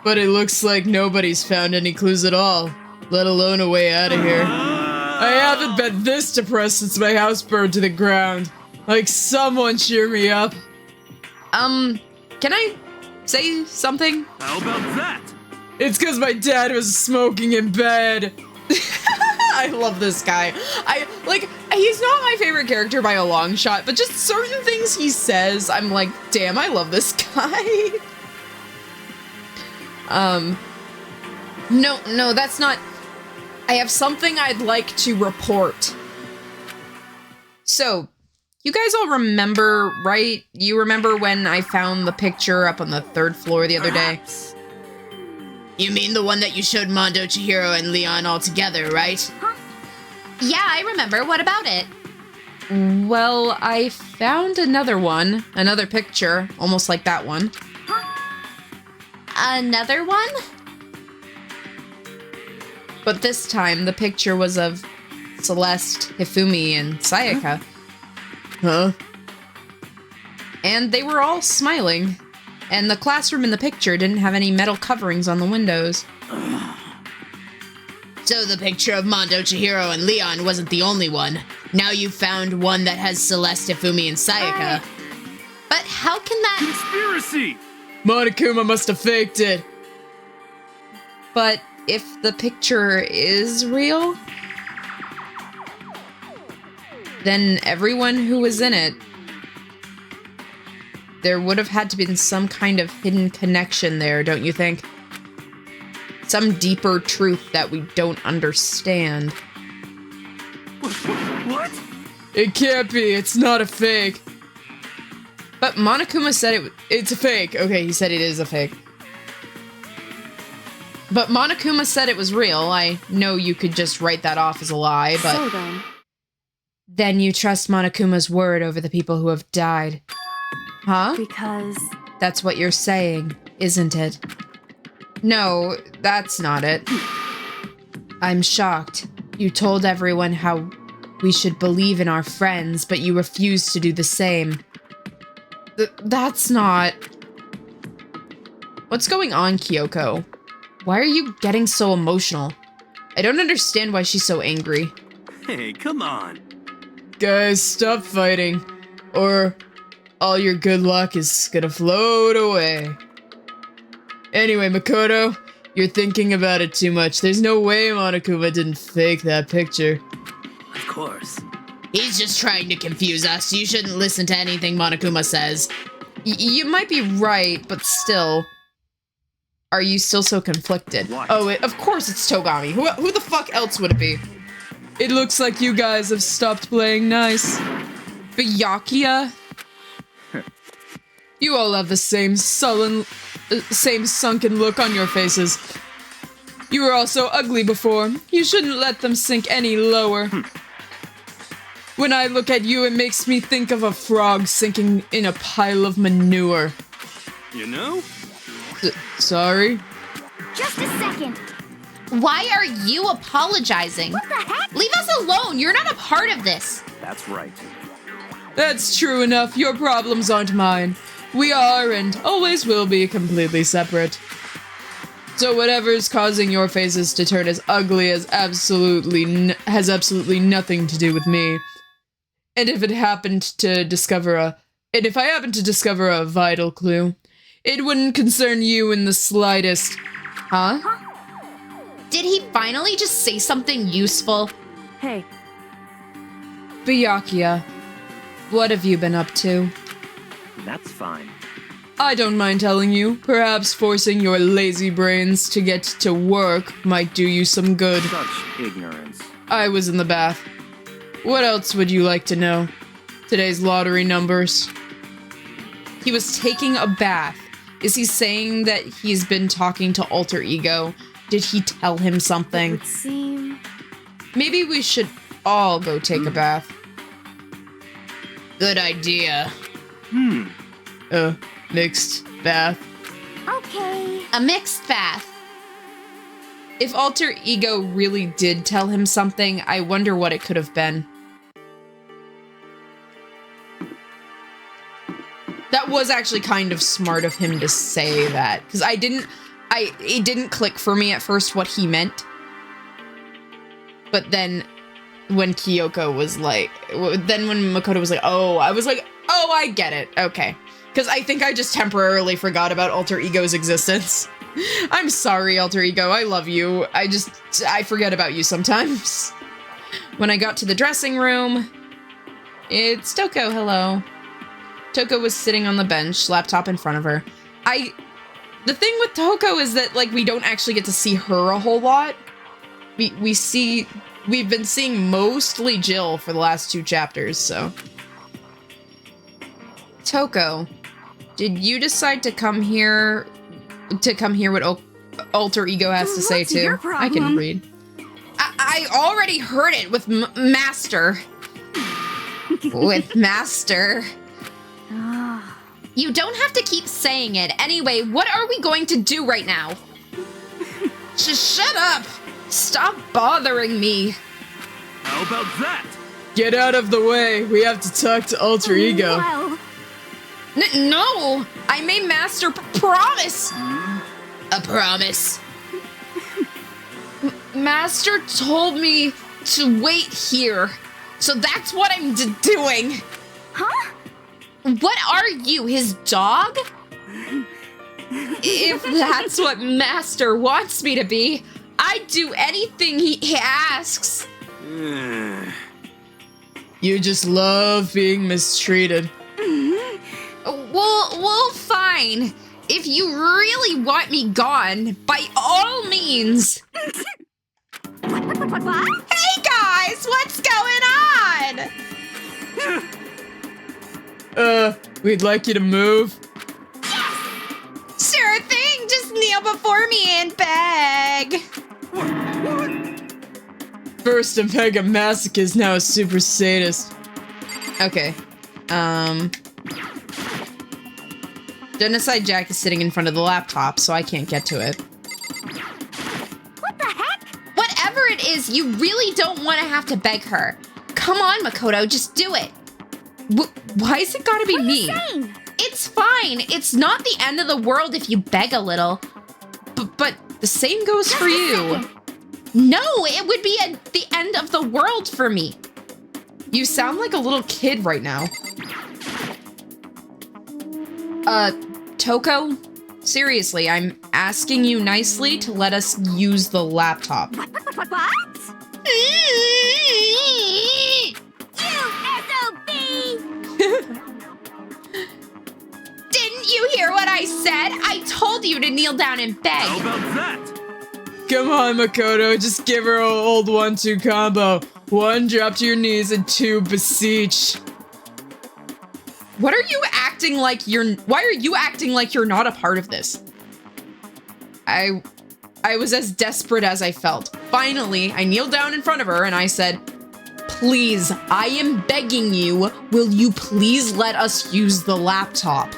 But it looks like nobody's found any clues at all, let alone a way out of here. I haven't been this depressed since my house burned to the ground. Like, someone cheer me up. Can I say something? How about that? It's because my dad was smoking in bed. I love this guy. He's not my favorite character by a long shot, but just certain things he says, I'm like, damn, I love this guy. No, that's not... I have something I'd like to report. So, You guys all remember, right? You remember when I found the picture up on the 3rd floor the other day? You mean the one that you showed Mondo, Chihiro, and Leon all together, right? Huh? Yeah, I remember. What about it? Well, I found another one. Another picture, almost like that one. Another one? But this time, the picture was of Celeste, Hifumi, and Sayaka. Huh? And they were all smiling. And the classroom in the picture didn't have any metal coverings on the windows. So the picture of Mondo, Chihiro, and Leon wasn't the only one. Now you've found one that has Celeste, Hifumi, and Sayaka. But how can that... Conspiracy! Monokuma must have faked it. But if the picture is real, then everyone who was in it, there would have had to be some kind of hidden connection there, don't you think? Some deeper truth that we don't understand. What? It can't be. It's not a fake. But Monokuma said it's a fake. Okay, he said it is a fake. But Monokuma said it was real. I know you could just write that off as a lie, but... So then... Then you trust Monokuma's word over the people who have died. Huh? Because... That's what you're saying, isn't it? No, that's not it. I'm shocked. You told everyone how we should believe in our friends, but you refused to do the same. That's not... What's going on, Kyoko? Why are you getting so emotional? I don't understand why she's so angry. Hey, come on. Guys, stop fighting, or all your good luck is gonna float away. Anyway, Makoto, you're thinking about it too much. There's no way Monokuma didn't fake that picture. Of course. He's just trying to confuse us. You shouldn't listen to anything Monokuma says. You might be right, but still. Are you still so conflicted? What? Oh, of course it's Togami. Who the fuck else would it be? It looks like you guys have stopped playing nice. Byakuya? You all have the same sullen, same sunken look on your faces. You were all so ugly before. You shouldn't let them sink any lower. When I look at you, it makes me think of a frog sinking in a pile of manure. You know? Sorry? Just a second. Why are you apologizing? What the heck? Leave us alone. You're not a part of this. That's right. That's true enough. Your problems aren't mine. We are and always will be completely separate. So whatever's causing your faces to turn as ugly as has absolutely nothing to do with me. And if I happen to discover a vital clue, it wouldn't concern you in the slightest. Huh? Did he finally just say something useful? Hey, Byakuya, what have you been up to? That's fine. I don't mind telling you. Perhaps forcing your lazy brains to get to work might do you some good. Such ignorance. I was in the bath. What else would you like to know? Today's lottery numbers. He was taking a bath. Is he saying that he's been talking to Alter Ego? Did he tell him it something? would seem... Maybe we should all go take a bath. Good idea. Mixed bath. Okay. A mixed bath. If Alter Ego really did tell him something, I wonder what it could have been. That was actually kind of smart of him to say that, because it didn't click for me at first what he meant. But then when Kyoko was like, then when Makoto was like, oh, I was like, oh, I get it. Okay. Because I think I just temporarily forgot about Alter Ego's existence. I'm sorry, Alter Ego. I love you. I forget about you sometimes. When I got to the dressing room, it's Toko. Hello. Toko was sitting on the bench, laptop in front of her. The thing with Toko is that, like, we don't actually get to see her a whole lot. We've been seeing mostly Jill for the last 2 chapters, so. Toko, did you decide to come here what Alter Ego has to say What's too? your I can problem? read. I already heard it with Master. With Master. Ah, You don't have to keep saying it. Anyway, what are we going to do right now? Just shut up. Stop bothering me. How about that? Get out of the way. We have to talk to Alter Ego. well, No, I made Master promise. A promise. Master told me to wait here. So that's what I'm doing. huh? What are you, his dog? If that's what Master wants me to be, I'd do anything he asks. You just love being mistreated. Well, fine. If you really want me gone, by all means. What? Hey guys, what's going on? We'd like you to move. Sure thing, just kneel before me and beg. First a mega masochist, now a super sadist. Okay. Genocide Jack is sitting in front of the laptop, so I can't get to it. What the heck? Whatever it is, you really don't want to have to beg her. Come on, Makoto, just do it. Why is it gotta be me? Saying? It's fine. It's not the end of the world if you beg a little. But the same goes for you. No, it would be the end of the world for me. You sound like a little kid right now. Toko? Seriously, I'm asking you nicely to let us use the laptop. What? Didn't you hear what I said? I told you to kneel down and beg. How about that? Come on, Makoto, just give her an old 1-2 combo. 1, drop to your knees, and 2, beseech. What are you acting like why are you acting like you're not a part of this? I was as desperate as I felt. Finally, I kneeled down in front of her and I said, please, I am begging you, will you please let us use the laptop?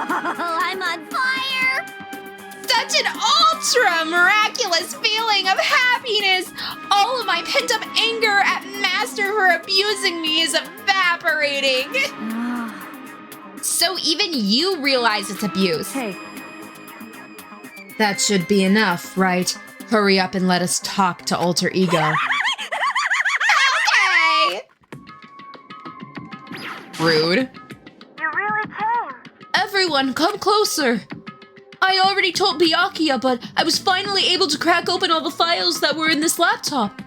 I'm on fire! Such an ultra miraculous feeling of happiness! All of my pent up anger at Master for abusing me is evaporating! So even you realize it's abuse. Hey, That should be enough, right? Hurry up and let us talk to Alter Ego. Okay! Rude. you really came. Everyone, come closer! I already told Byakuya, but I was finally able to crack open all the files that were in this laptop.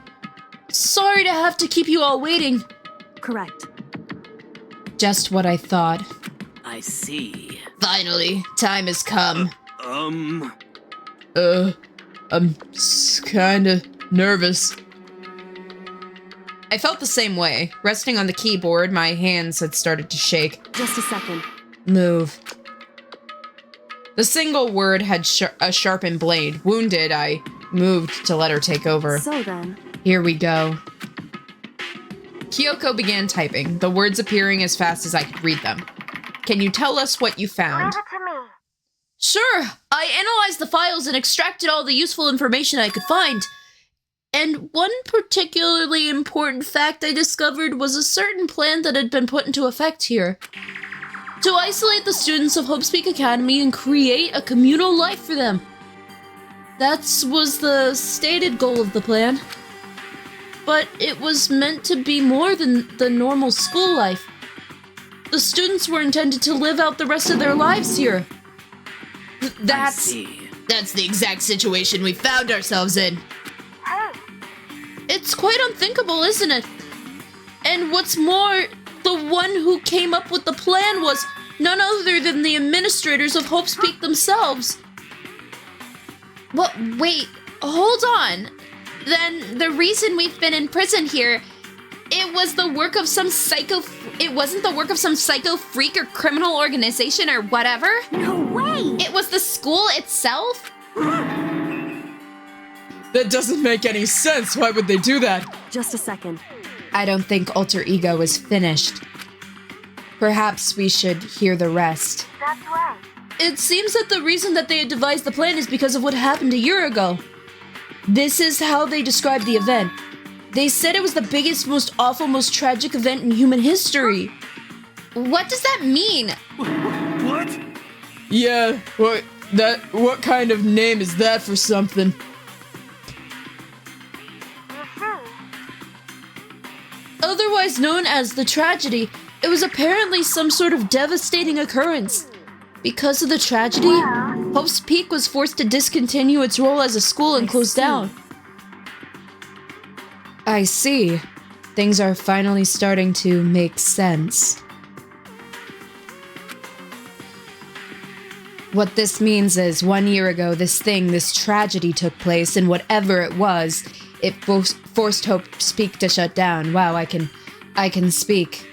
Sorry to have to keep you all waiting. Correct. Just what I thought. I see. Finally, time has come. I'm kinda nervous. I felt the same way. Resting on the keyboard, my hands had started to shake. Just a second. Move. The single word had a sharpened blade. Wounded, I moved to let her take over. So then, Here we go. Kyoko began typing, the words appearing as fast as I could read them. Can you tell us what you found? Sure, I analyzed the files and extracted all the useful information I could find. And one particularly important fact I discovered was a certain plan that had been put into effect here. To isolate the students of Hopespeak Academy and create a communal life for them. That was the stated goal of the plan. But it was meant to be more than the normal school life. The students were intended to live out the rest of their lives here. I That's... see. That's the exact situation we found ourselves in. It's quite unthinkable, isn't it? And what's more, the one who came up with the plan was none other than the administrators of Hopespeak themselves. Well, wait, hold on. Then the reason we've been in prison here, it was the work of some psycho... It wasn't the work of some psycho freak or criminal organization or whatever? No way! It was the school itself? That doesn't make any sense. Why would they do that? Just a second. I don't think Alter Ego is finished. Perhaps we should hear the rest. That's right. It seems that the reason that they had devised the plan is because of what happened a year ago. This is how they described the event. They said it was the biggest, most awful, most tragic event in human history. What does that mean? What? Yeah, what kind of name is that for something? You see, Otherwise known as the tragedy, it was apparently some sort of devastating occurrence. Because of the tragedy, Hope's Peak was forced to discontinue its role as a school and close down. I see. Things are finally starting to make sense. What this means is 1 year ago, this tragedy took place, and whatever it was, it forced Hope's Peak to shut down. Wow, I can speak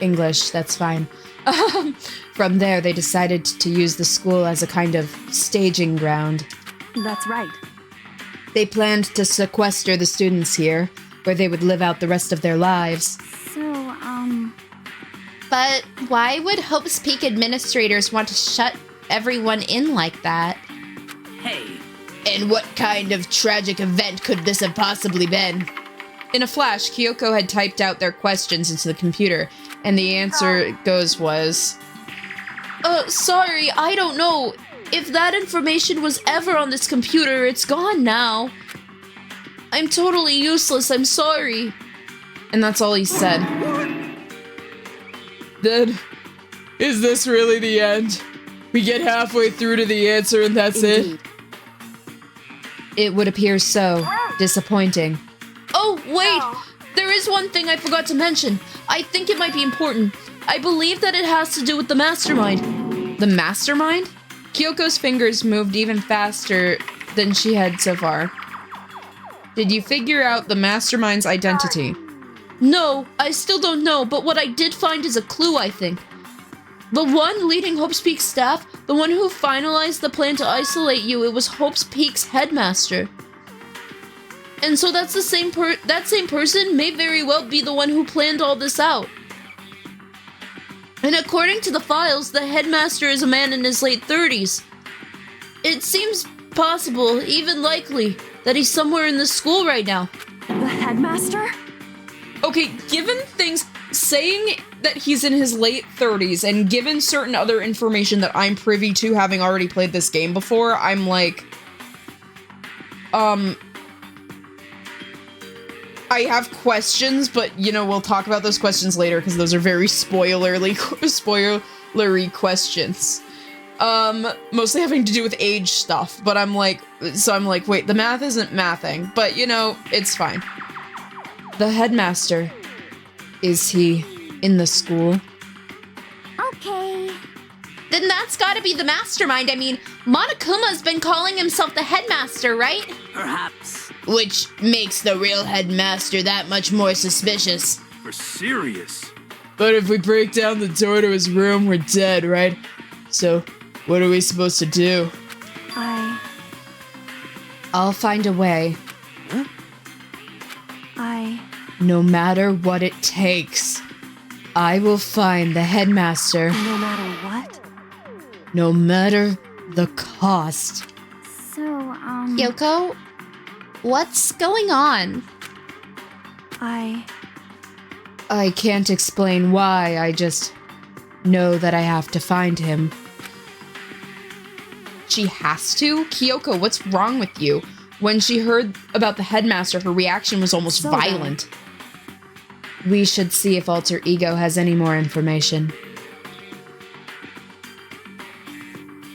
English, that's fine. From there, they decided to use the school as a kind of staging ground. that's right. They planned to sequester the students here, where they would live out the rest of their lives. So, But why would Hope's Peak administrators want to shut everyone in like that? Hey, And what kind of tragic event could this have possibly been? In a flash, Kyoko had typed out their questions into the computer, and the answer was... Sorry, I don't know. If that information was ever on this computer, it's gone now. I'm totally useless, I'm sorry. And that's all he said. Then, is this really the end? We get halfway through to the answer and that's indeed. It would appear so. Disappointing. Oh, wait! Oh. There is one thing I forgot to mention. I think it might be important. I believe that it has to do with the mastermind. The mastermind? Kyoko's fingers moved even faster than she had so far. Did you figure out the mastermind's identity? No, I still don't know, but what I did find is a clue, I think. The one leading Hope's Peak staff, the one who finalized the plan to isolate you, it was Hope's Peak's headmaster. And so that's the same that same person may very well be the one who planned all this out. And according to the files, the headmaster is a man in his late 30s. It seems possible, even likely, that he's somewhere in this school right now. The headmaster? Okay, given things saying that he's in his late 30s and given certain other information that I'm privy to having already played this game before, I'm like, I have questions, but, you know, we'll talk about those questions later because those are very spoilery questions. Mostly having to do with age stuff, but I'm like, wait, the math isn't mathing, but, you know, it's fine. The headmaster. Is he in the school? Okay. Then that's gotta be the mastermind. I mean, Monokuma's been calling himself the headmaster, right? perhaps. Which makes the real headmaster that much more suspicious. For serious. But if we break down the door to his room, we're dead, right? So, what are we supposed to do? I'll find a way. No matter what it takes, I will find the headmaster. No matter what? No matter the cost. So, Yoko, what's going on? I can't explain why, I just know that I have to find him. She has to? Kyoko, what's wrong with you? When she heard about the headmaster, her reaction was almost So violent. We should see if Alter Ego has any more information.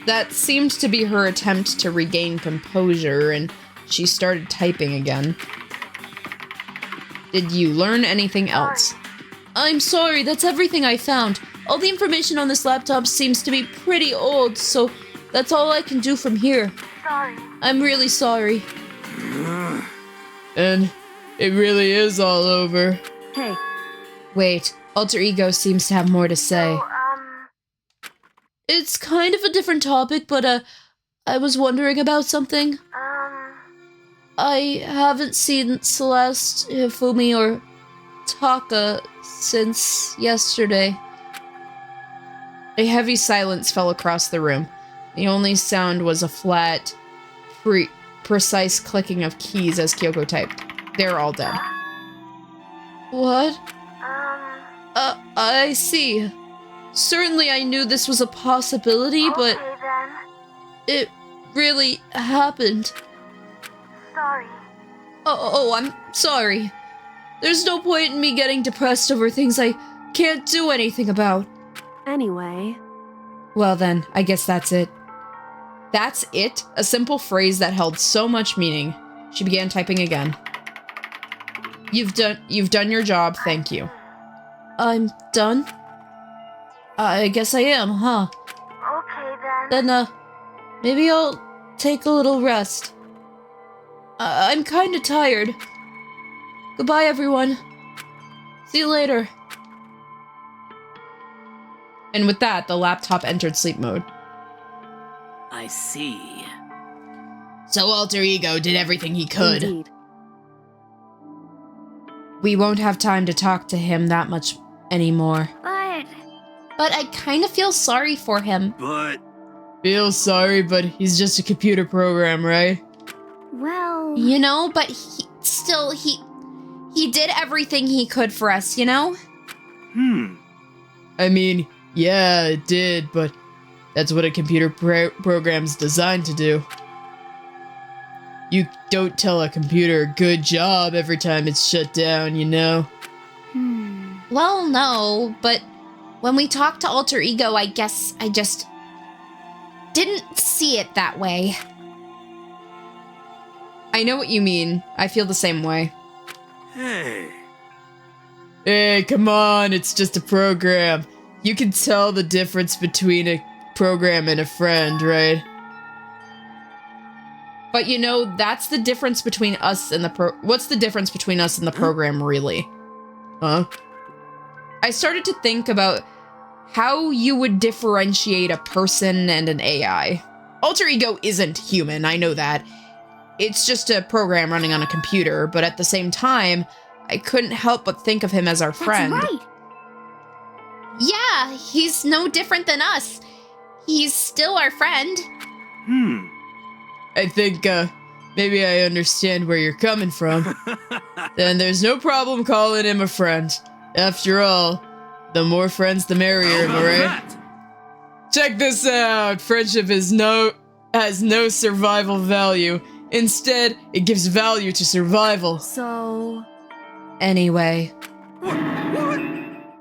That seemed to be her attempt to regain composure, and she started typing again. Did you learn anything else? I'm sorry, that's everything I found. All the information on this laptop seems to be pretty old, so that's all I can do from here. sorry. I'm really sorry. And it really is all over. Hey. Wait, Alter Ego seems to have more to say. It's kind of a different topic, but, I was wondering about something. I haven't seen Celeste, Hifumi, or Taka since yesterday. A heavy silence fell across the room. The only sound was a flat, precise clicking of keys as Kyoko typed. They're all dead. What? I see. Certainly I knew this was a possibility, but it really happened. Sorry. Oh, I'm sorry. There's no point in me getting depressed over things I can't do anything about. Anyway. Well then, I guess that's it. That's it? A simple phrase that held so much meaning. She began typing again. You've done your job, thank you. I'm done? I guess I am, huh? Okay then. Then, maybe I'll take a little rest. I'm kinda tired. Goodbye, everyone. See you later. And with that, the laptop entered sleep mode. I see. So Alter Ego did everything he could. Indeed. We won't have time to talk to him that much anymore. But I kind of feel sorry for him. But Feel sorry, but he's just a computer program, right? well, You know, but he did everything he could for us, you know? I mean, yeah, it did, but that's what a computer program's designed to do. You don't tell a computer good job every time it's shut down, you know? Well, no, but when we talked to Alter Ego, I guess I just didn't see it that way. I know what you mean. I feel the same way. hey, Hey, come on, it's just a program. You can tell the difference between a program and a friend, right? But you know, that's the difference between us and the what's the difference between us and the program, really? Huh? I started to think about how you would differentiate a person and an AI. Alter Ego isn't human, I know that. It's just a program running on a computer, but at the same time, I couldn't help but think of him as our friend. that's right. Yeah, he's no different than us. He's still our friend. I think, maybe I understand where you're coming from. Then there's no problem calling him a friend. After all, the more friends, the merrier, am I right? Check this out! Friendship has no survival value. Instead, it gives value to survival. So, Anyway,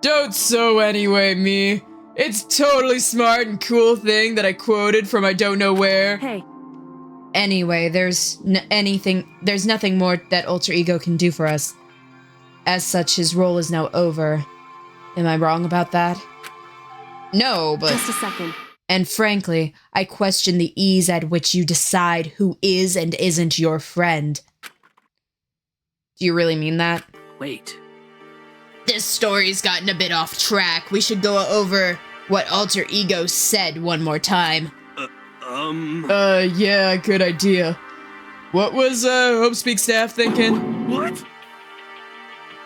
Don't so anyway me. It's totally smart and cool thing that I quoted from I don't know where. hey, anyway, there's nothing more that Alter Ego can do for us. As such, his role is now over. Am I wrong about that? No, but just a second. And frankly, I question the ease at which you decide who is and isn't your friend. Do you really mean that? Wait. This story's gotten a bit off track. We should go over what Alter Ego said one more time. yeah, good idea. What was, Hope Speak staff thinking? what?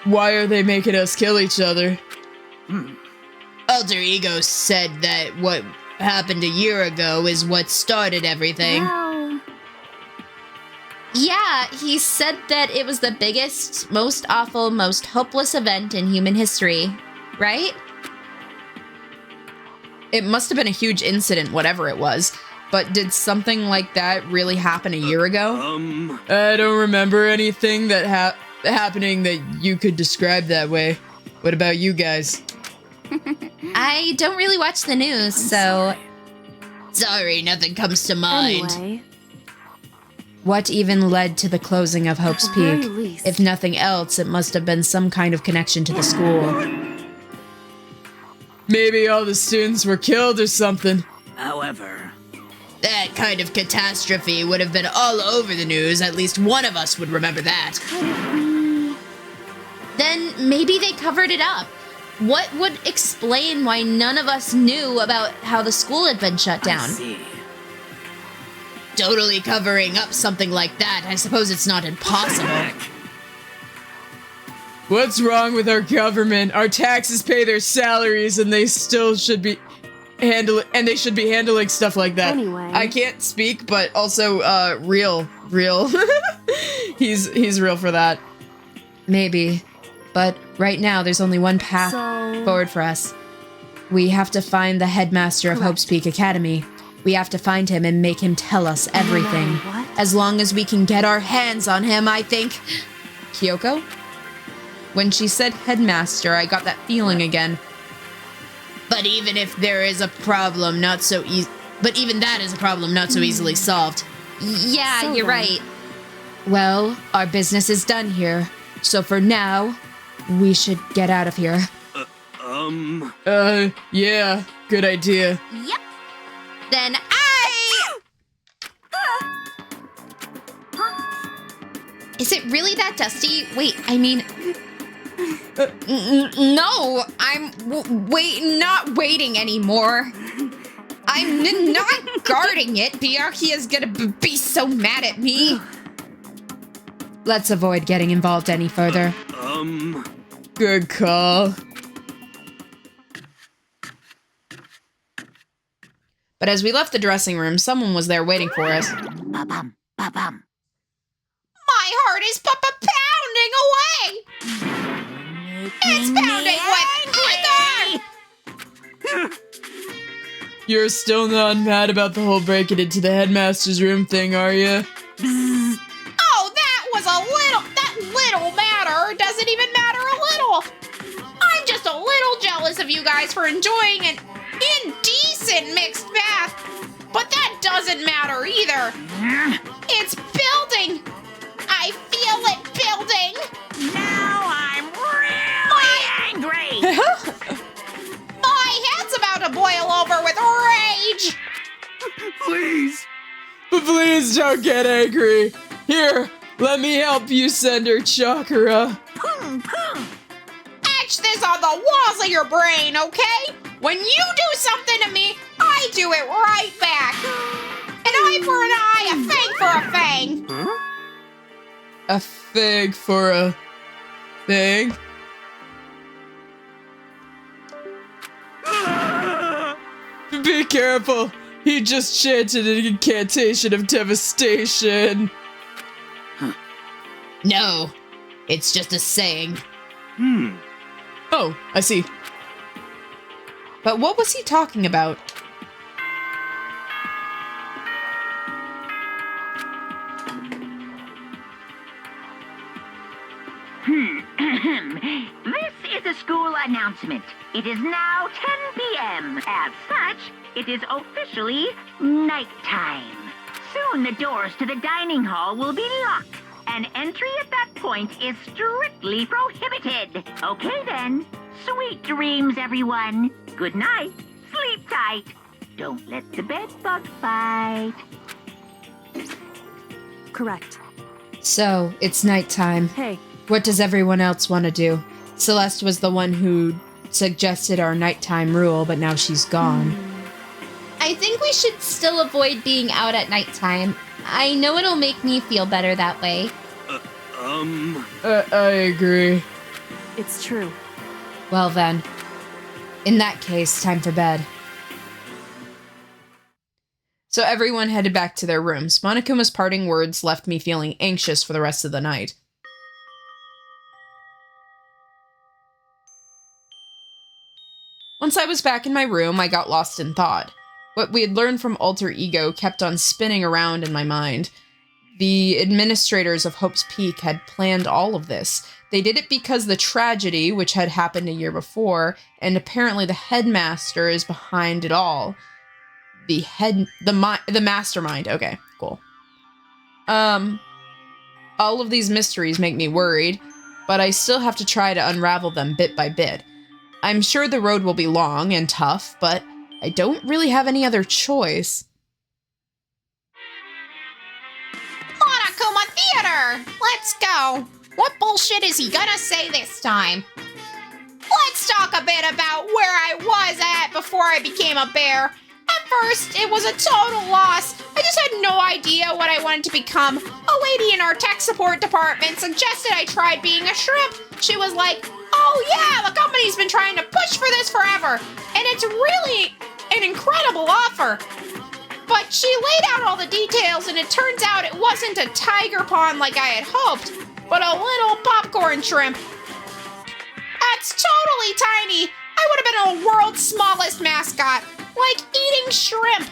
Why are they making us kill each other? Alter Ego said that what happened a year ago is what started everything. Well, Yeah, he said that it was the biggest, most awful, most hopeless event in human history, right? It must have been a huge incident, whatever it was. But did something like that really happen a year ago? I don't remember anything that happening that you could describe that way. What about you guys? I don't really watch the news, so Sorry, nothing comes to mind. anyway, what even led to the closing of Hope's At the very Peak? least. If nothing else, it must have been some kind of connection to the school. Maybe all the students were killed or something. However, That kind of catastrophe would have been all over the news. At least one of us would remember that. Then then maybe they covered it up. What would explain why none of us knew about how the school had been shut down? I see. Totally covering up something like that. I suppose it's not impossible. What's wrong with our government? Our taxes pay their salaries and they still should be handling stuff like that. Anyway. I can't speak, but also real. he's real for that. Maybe. But right now, there's only one path forward for us. We have to find the headmaster of Hope's Peak Academy. We have to find him and make him tell us everything. What? As long as we can get our hands on him, I think. Kyoko? When she said headmaster, I got that feeling again. But even if there is a problem, not so easy. But even that is a problem not so easily solved. Yeah, So you're then. right. Well, our business is done here. So for now, we should get out of here. Yeah, good idea. Yep. Then Is it really that dusty? Wait, I mean... No, I'm not waiting anymore. I'm not guarding it. Byakuya's gonna be so mad at me. Let's avoid getting involved any further. Good call. But as we left the dressing room, someone was there waiting for us. Ba-bum, ba-bum. My heart is pounding away! It's pounding quicker! You're still not mad about the whole breaking into the headmaster's room thing, are you? Oh, that was that little matter doesn't even matter a little. I'm just a little jealous of you guys for enjoying an indecent mixed bath. But that doesn't matter either. It's building. I feel it building. Now I'm really angry. My head's about to boil over with rage. Please! But please don't get angry. Here, let me help you send her chakra. Boom, boom. Etch this on the walls of your brain, okay? When you do something to me, I do it right back. An eye for an eye, a fang for a fang. A fig for a thing. Be careful. He just chanted an incantation of devastation. No, it's just a saying. Oh, I see. But what was he talking about? This is a school announcement. It is now 10 p.m. As such, it is officially nighttime. Soon the doors to the dining hall will be locked, and entry at that point is strictly prohibited. Okay then. Sweet dreams, everyone. Good night. Sleep tight. Don't let the bed bug bite. Correct. So, it's nighttime. Hey, What does everyone else want to do? Celeste was the one who suggested our nighttime rule, but now she's gone. I think we should still avoid being out at nighttime. I know it'll make me feel better that way. I agree. it's true. Well then, in that case, time for bed. So everyone headed back to their rooms. Monokuma's parting words left me feeling anxious for the rest of the night. Once I was back in my room, I got lost in thought. What we had learned from Alter Ego kept on spinning around in my mind. The administrators of Hope's Peak had planned all of this. They did it because the tragedy, which had happened a year before, and apparently the headmaster is behind it all. The mastermind. Okay, cool. All of these mysteries make me worried, but I still have to try to unravel them bit by bit. I'm sure the road will be long and tough, but I don't really have any other choice. Monokuma Theater! Let's go! What bullshit is he gonna say this time? Let's talk a bit about where I was at before I became a bear. At first, it was a total loss. I just had no idea what I wanted to become. A lady in our tech support department suggested I tried being a shrimp. She was like, oh yeah, the company's been trying to push for this forever, and it's really an incredible offer. But she laid out all the details, and it turns out it wasn't a tiger pond like I had hoped, but a little popcorn shrimp. That's totally tiny. I would have been the world's smallest mascot, like eating shrimp.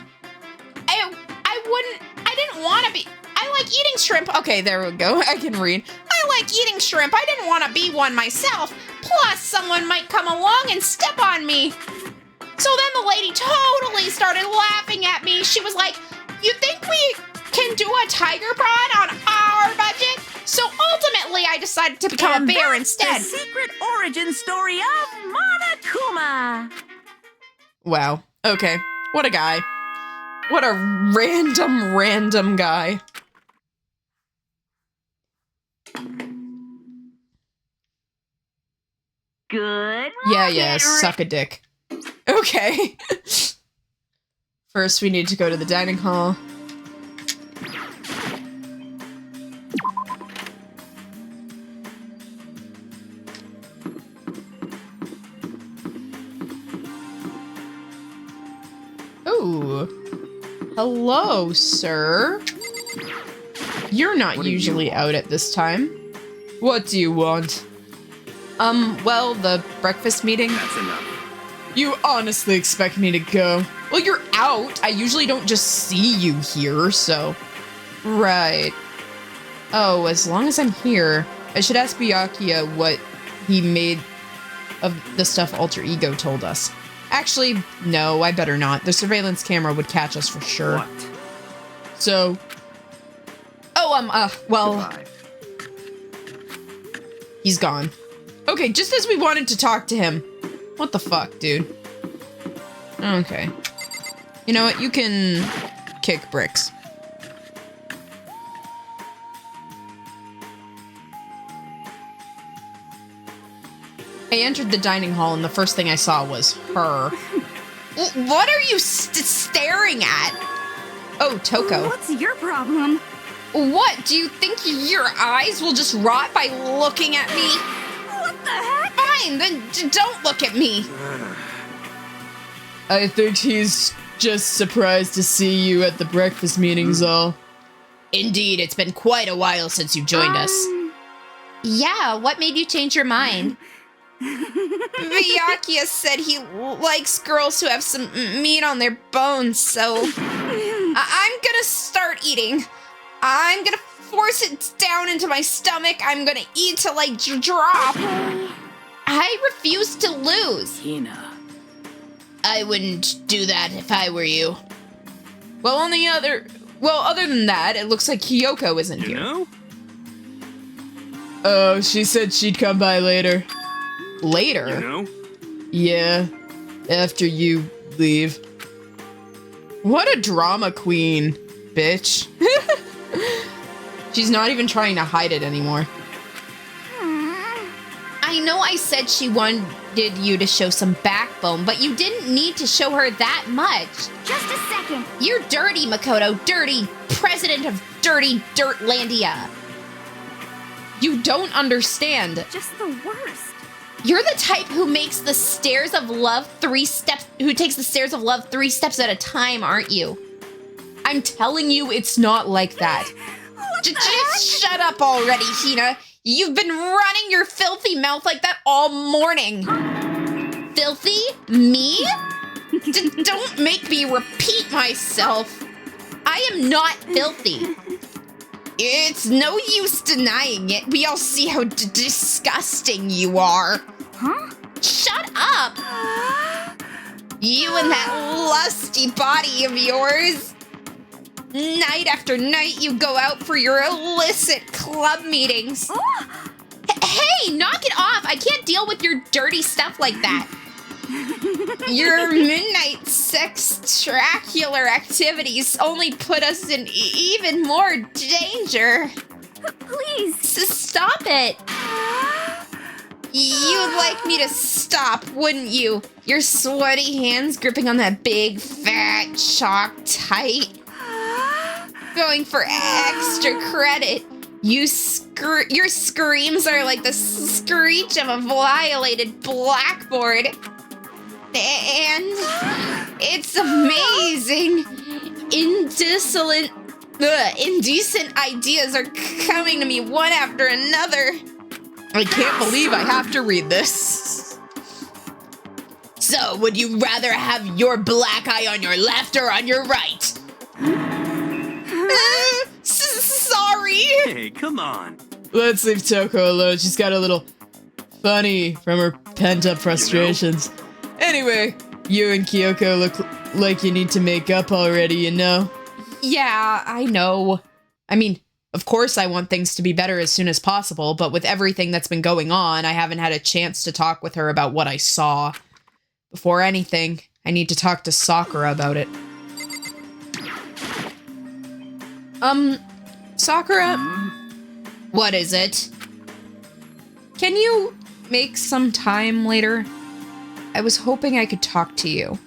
I didn't want to be. I like eating shrimp. Okay, there we go. I can read. I like eating shrimp. I didn't want to be one myself. Plus, someone might come along and step on me. So then the lady totally started laughing at me. She was like, you think we can do a tiger prod on our budget? So ultimately, I decided to become a bear instead. The secret origin story of Monokuma. Wow. Okay. What a guy. What a random guy. Good. Yeah, suck a dick. Okay. First, we need to go to the dining hall. Ooh. Hello, sir. You're not usually out at this time. What do you want? Well, the breakfast meeting. That's enough. You honestly expect me to go? Well, you're out. I usually don't just see you here, so... Right. Oh, as long as I'm here, I should ask Byakuya what he made of the stuff Alter Ego told us. Actually, no, I better not. The surveillance camera would catch us for sure. What? So... Oh, well... Goodbye. He's gone. Okay, just as we wanted to talk to him. What the fuck, dude? Okay. You know what? You can kick bricks. I entered the dining hall and the first thing I saw was her. What are you staring at? Oh, Toko. What's your problem? What? Do you think your eyes will just rot by looking at me? What the heck? Fine, then don't look at me. I think he's just surprised to see you at the breakfast meetings all. Indeed, it's been quite a while since you joined us. Yeah, what made you change your mind? Byakuya said he likes girls who have some meat on their bones, so I'm gonna start eating. I'm gonna force it down into my stomach. I'm gonna eat till I drop. I refuse to lose. Hina. I wouldn't do that if I were you. Well, other than that, it looks like Kyoko isn't You here. know? Oh, she said she'd come by later. Later? You know? Yeah, after you leave. What a drama queen, bitch. She's not even trying to hide it anymore. I know I said she wanted you to show some backbone, but you didn't need to show her that much. Just a second. You're dirty, Makoto. Dirty. President of Dirty Dirtlandia. You don't understand. Just the worst. You're the type who makes the stairs of love 3 steps, who takes the stairs of love 3 steps at a time, aren't you? I'm telling you, it's not like that. Just shut up already, Hina. You've been running your filthy mouth like that all morning. Filthy? Me? Don't make me repeat myself. I am not filthy. It's no use denying it. We all see how disgusting you are. Huh? Shut up! You and that lusty body of yours. Night after night, you go out for your illicit club meetings. Hey, knock it off! I can't deal with your dirty stuff like that. Your midnight sextracular activities only put us in even more danger. Please. Stop it! You'd like me to stop, wouldn't you? Your sweaty hands gripping on that big, fat chalk tight. Going for extra credit. Your screams are like the screech of a violated blackboard. And it's amazing. Indecent ideas are coming to me one after another. I can't believe I have to read this. So, would you rather have your black eye on your left or on your right? Sorry. Hey, come on. Let's leave Toko alone. She's got a little funny from her pent-up frustrations. Anyway, you and Kyoko look like you need to make up already, you know? Yeah, I know. I mean, of course I want things to be better as soon as possible, but with everything that's been going on, I haven't had a chance to talk with her about what I saw. Before anything, I need to talk to Sakura about it. Sakura? What is it? Can you make some time later? I was hoping I could talk to you.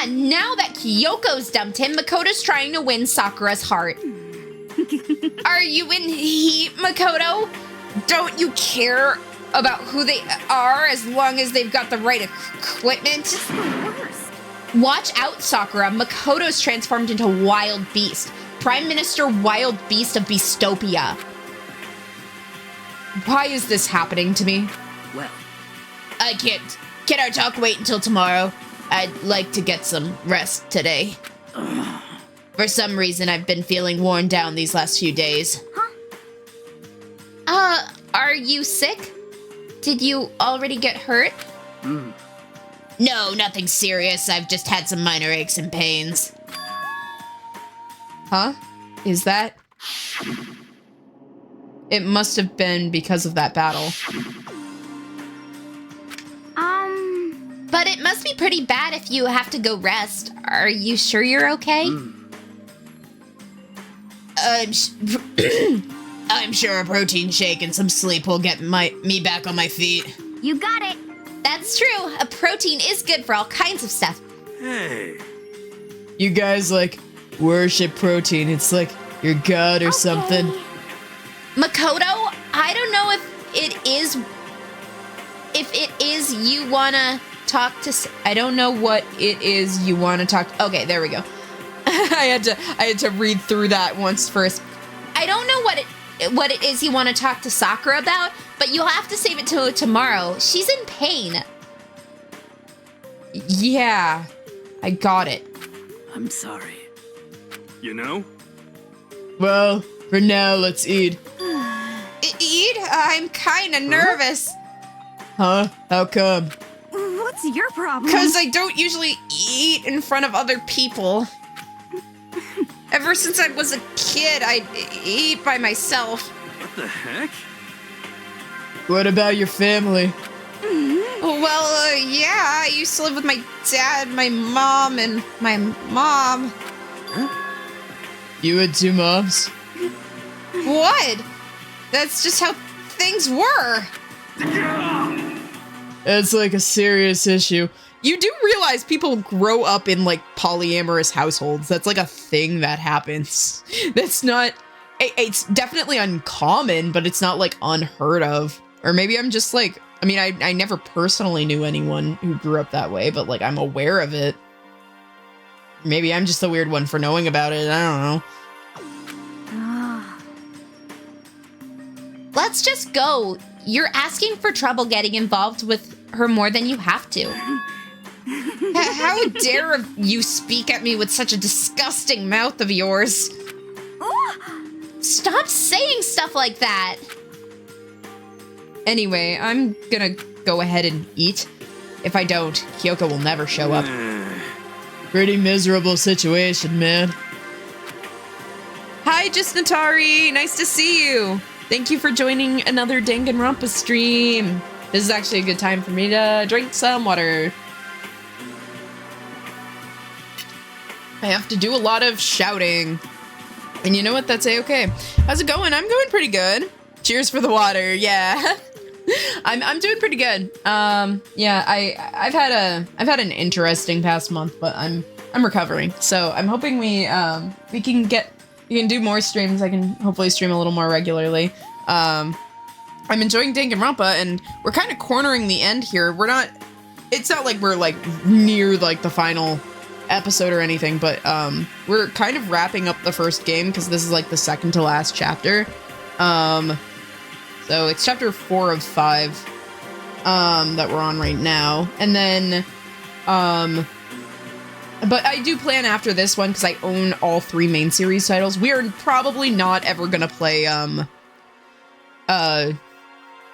Now that Kyoko's dumped him, Makoto's trying to win Sakura's heart. Are you in heat, Makoto? Don't you care about who they are as long as they've got the right equipment? It's the worst. Watch out, Sakura. Makoto's transformed into Wild Beast. Prime Minister Wild Beast of Beastopia. Why is this happening to me? Well, I can't. Can our talk wait until tomorrow? I'd like to get some rest today. For some reason, I've been feeling worn down these last few days. Are you sick? Did you already get hurt? No, nothing serious. I've just had some minor aches and pains. Huh? Is that? It must have been because of that battle. But it must be pretty bad if you have to go rest. Are you sure you're okay? I'm sure a protein shake and some sleep will get me back on my feet. You got it. That's true. A protein is good for all kinds of stuff. Hey. You guys, like, worship protein. It's like your god or something. Makoto, I don't know if it is you wanna talk to. I don't know what it is you want to talk. Okay, there we go. I had to read through that once first. I don't know what it is you want to talk to Sakura about, but you'll have to save it till tomorrow. She's in pain. Yeah, I got it. I'm sorry. You know? Well, for now, let's eat. Eat? I'm kinda nervous. Huh? How come? What's your problem? Because I don't usually eat in front of other people. Ever since I was a kid, I eat by myself. What the heck? What about your family? Well, yeah, I used to live with my dad, my mom, and my mom. You had two moms? What? That's just how things were. It's like a serious issue. You do realize people grow up in, like, polyamorous households. That's, like, a thing that happens. That's not... It's definitely uncommon, but it's not, like, unheard of. Or maybe I'm just, like... I mean, I never personally knew anyone who grew up that way, but, like, I'm aware of it. Maybe I'm just the weird one for knowing about it. I don't know. Let's just go. You're asking for trouble getting involved with her more than you have to. How dare you speak at me with such a disgusting mouth of yours? Stop saying stuff like that. Anyway, I'm gonna go ahead and eat. If I don't, Kyoko will never show up. Pretty miserable situation, man. Hi, Natari. Nice to see you. Thank you for joining another Danganronpa stream. This is actually a good time for me to drink some water. I have to do a lot of shouting. And you know what? That's a-okay. How's it going? I'm going pretty good. Cheers for the water. Yeah. I'm doing pretty good. Yeah, I've had an interesting past month, but I'm recovering. So I'm hoping we can do more streams. I can hopefully stream a little more regularly. I'm enjoying Danganronpa, and we're kind of cornering the end here. It's not like we're like near like the final episode or anything, but we're kind of wrapping up the first game because this is like the second to last chapter. So it's chapter 4 of 5 that we're on right now. And then but I do plan after this one, because I own all 3 main series titles. We are probably not ever gonna play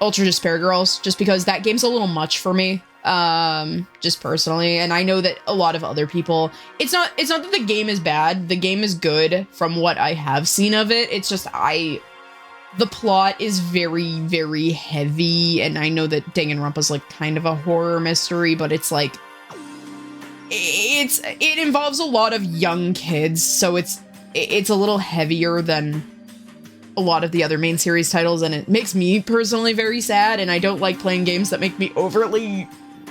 Ultra Despair Girls, just because that game's a little much for me, just personally. And I know that a lot of other people, it's not that the game is bad. The game is good from what I have seen of it. It's just the plot is very, very heavy, and I know that Danganronpa's like kind of a horror mystery, but it's like it involves a lot of young kids, so it's a little heavier than a lot of the other main series titles, and it makes me personally very sad, and I don't like playing games that make me overly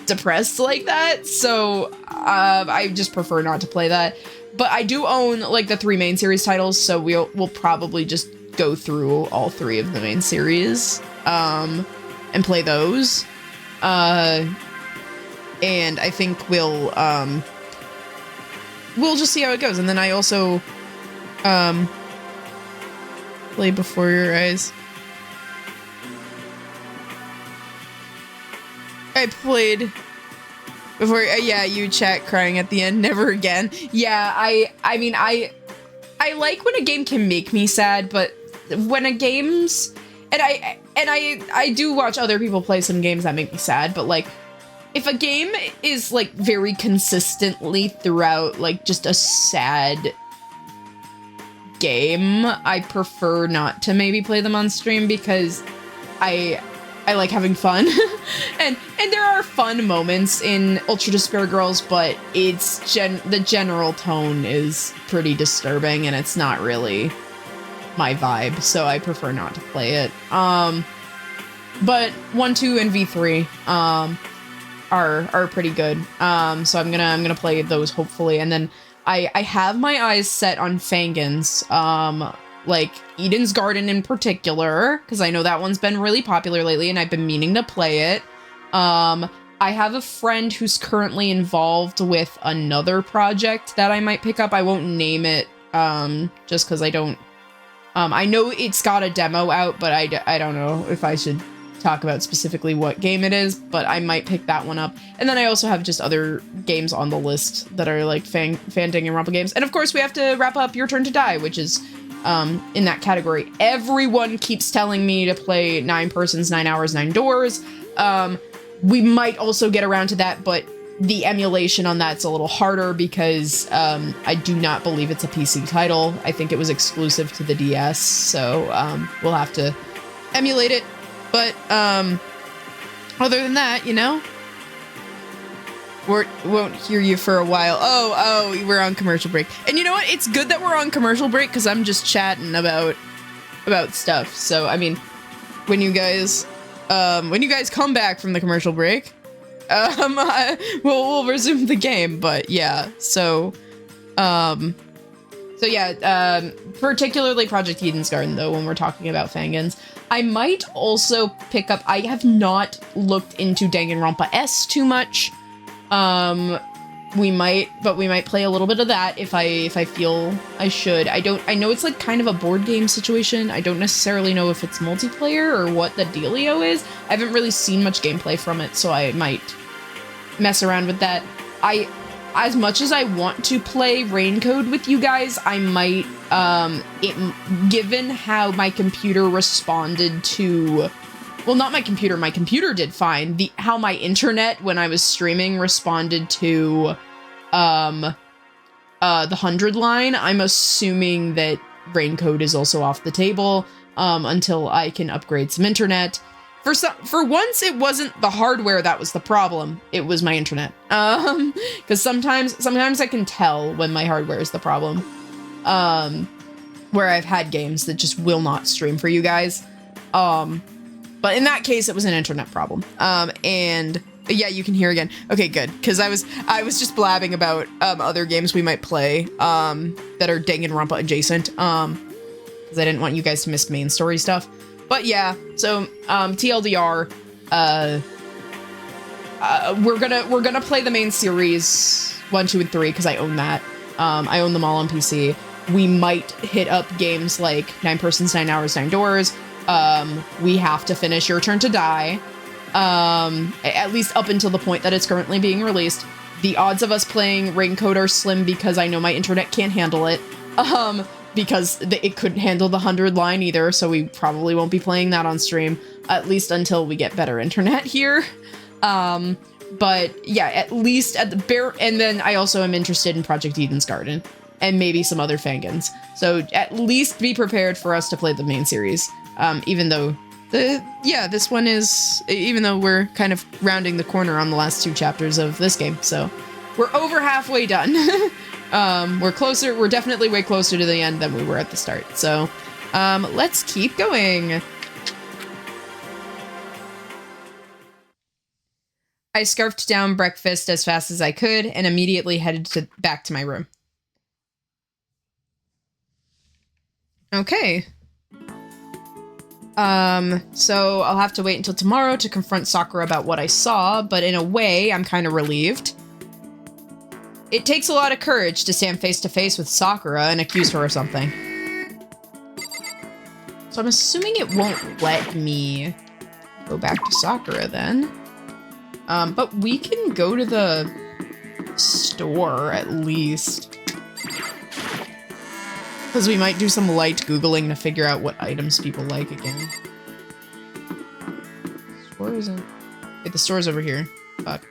depressed like that, so I just prefer not to play that. But I do own like the 3 main series titles, so we'll probably just go through all 3 of the main series and play those. And I think we'll just see how it goes. And then I also play Before Your Eyes. I played before. Yeah, you chat crying at the end. Never again. Yeah, I mean, I like when a game can make me sad, but when a game's and I do watch other people play some games that make me sad, but like if a game is like very consistently throughout like just a sad game, I prefer not to maybe play them on stream, because I like having fun. and there are fun moments in Ultra Despair Girls, but it's the general tone is pretty disturbing, and it's not really my vibe, so I prefer not to play it. But 1, 2, and V3 are pretty good. So I'm gonna play those hopefully, and then I have my eyes set on Fangans, like Eden's Garden in particular, because I know that one's been really popular lately, and I've been meaning to play it. I have a friend who's currently involved with another project that I might pick up. I won't name it, just because I don't. I know it's got a demo out, but I don't know if I should talk about specifically what game it is, but I might pick that one up. And then I also have just other games on the list that are like fan Danganronpa games. And of course we have to wrap up Your Turn to Die, which is in that category. Everyone keeps telling me to play 9 Persons, 9 Hours, 9 Doors. We might also get around to that, but the emulation on that's a little harder because I do not believe it's a PC title. I think it was exclusive to the DS, so we'll have to emulate it. But other than that, you know, won't hear you for a while. Oh, we're on commercial break. And you know what? It's good that we're on commercial break, because I'm just chatting about stuff. So I mean, when you guys come back from the commercial break, we'll resume the game. But yeah, so yeah, particularly Project Eden's Garden, though, when we're talking about Fangans. I might also pick up, I have not looked into Danganronpa S too much. We might play a little bit of that if I feel I should. I know it's like kind of a board game situation. I don't necessarily know if it's multiplayer or what the dealio is. I haven't really seen much gameplay from it, so I might mess around with that. As much as I want to play Raincode with you guys, I might, given how my computer responded to, well, not my computer did fine. How my internet, when I was streaming, responded to, the 100 line, I'm assuming that Raincode is also off the table, until I can upgrade some internet. For once, it wasn't the hardware that was the problem. It was my internet. Because sometimes I can tell when my hardware is the problem. where I've had games that just will not stream for you guys. But in that case, it was an internet problem. And yeah, you can hear again. Okay, good. Because I was just blabbing about other games we might play that are Danganronpa adjacent. Because I didn't want you guys to miss main story stuff. But yeah, so TLDR, we're gonna play the main series 1, 2, and 3 because I own that. I own them all on PC. We might hit up games like 9 Persons, 9 Hours, 9 Doors. We have to finish Your Turn to Die. At least up until the point that it's currently being released. The odds of us playing Raincoat are slim because I know my internet can't handle it. Because it couldn't handle the 100 line either, so we probably won't be playing that on stream, at least until we get better internet here. But yeah, at least at the bare, and then I also am interested in Project Eden's Garden, and maybe some other fangans. So at least be prepared for us to play the main series, even though this one is, even though we're kind of rounding the corner on the last 2 chapters of this game, so we're over halfway done. We're definitely way closer to the end than we were at the start. So, let's keep going. I scarfed down breakfast as fast as I could and immediately headed back to my room. Okay. So I'll have to wait until tomorrow to confront Sakura about what I saw, but in a way, I'm kind of relieved. It takes a lot of courage to stand face to face with Sakura and accuse her of something. So I'm assuming it won't let me go back to Sakura then. But we can go to the store at least. Because we might do some light Googling to figure out what items people like again. Store isn't... Wait, the store's over here. Fuck.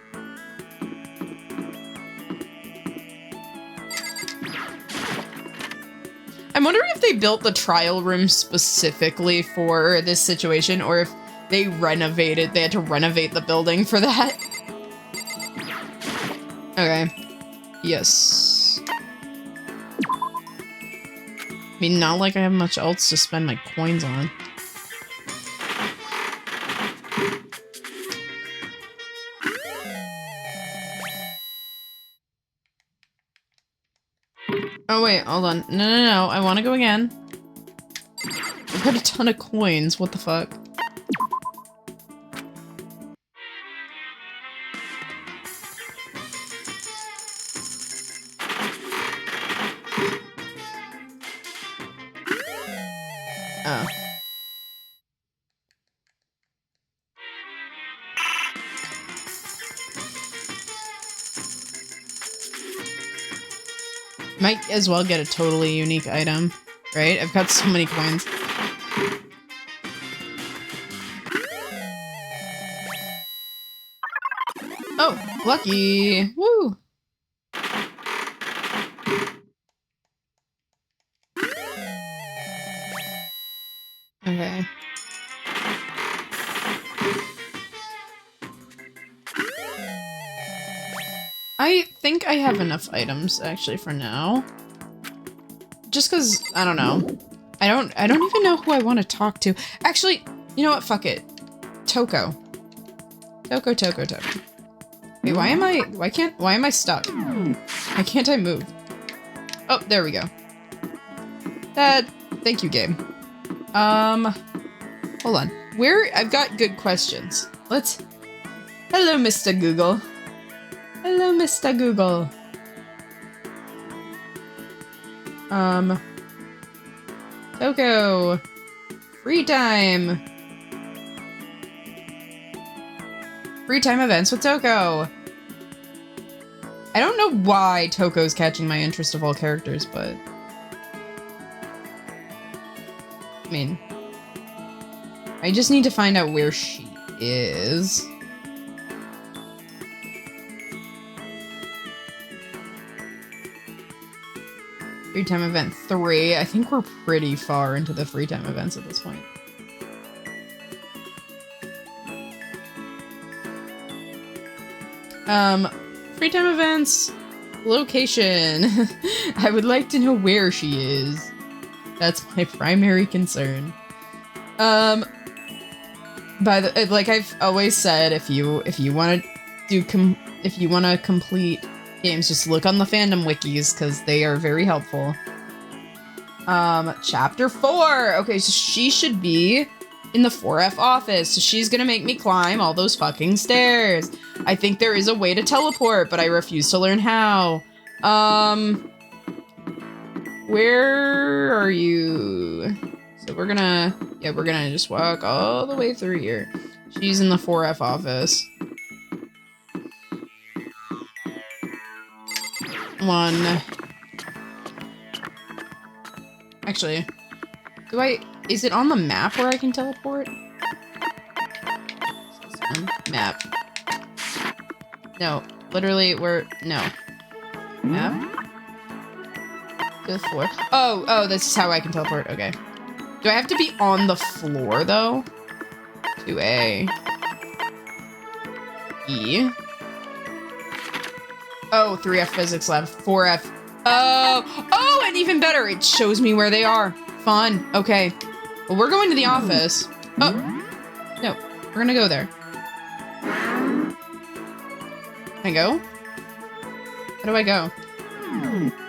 I'm wondering if they built the trial room specifically for this situation, or if they had to renovate the building for that. Okay. Yes. I mean, not like I have much else to spend my coins on. Oh wait, hold on. No, I want to go again. I've got a ton of coins, what the fuck? Oh. Might as well get a totally unique item, right? I've got so many coins. Oh, lucky! Woo! Okay. I think I have enough items actually for now. Just cause I don't know. I don't even know who I want to talk to. Actually, you know what? Fuck it. Toko. Toko. Wait, why am I stuck? Why can't I move? Oh, there we go. Thank you, game. Hold on. I've got good questions. Hello, Mr. Google. Hello, Mr. Google. Toko. Free time. Free time events with Toko. I don't know why Toko's catching my interest of all characters, but... I mean... I just need to find out where she is. Free time event 3. I think we're pretty far into the free time events at this point. Free time events, location. I would like to know where she is. That's my primary concern. Like I've always said, if you want to complete games, just look on the fandom wikis because they are very helpful. Chapter 4. Okay, so she should be in the 4F office, so she's gonna make me climb all those fucking stairs. I think there is a way to teleport, but I refuse to learn how. Where are you? So we're gonna just walk all the way through here. She's in the 4F office. 1. Actually, is it on the map where I can teleport? Map. No, literally, no. Map? To the floor. Oh, this is how I can teleport, okay. Do I have to be on the floor, though? 2A. E. Oh, 3F physics lab. 4F. Oh, and even better, it shows me where they are. Fun. Okay. Well, we're going to the office. Oh. No, we're gonna go there. Can I go? How do I go?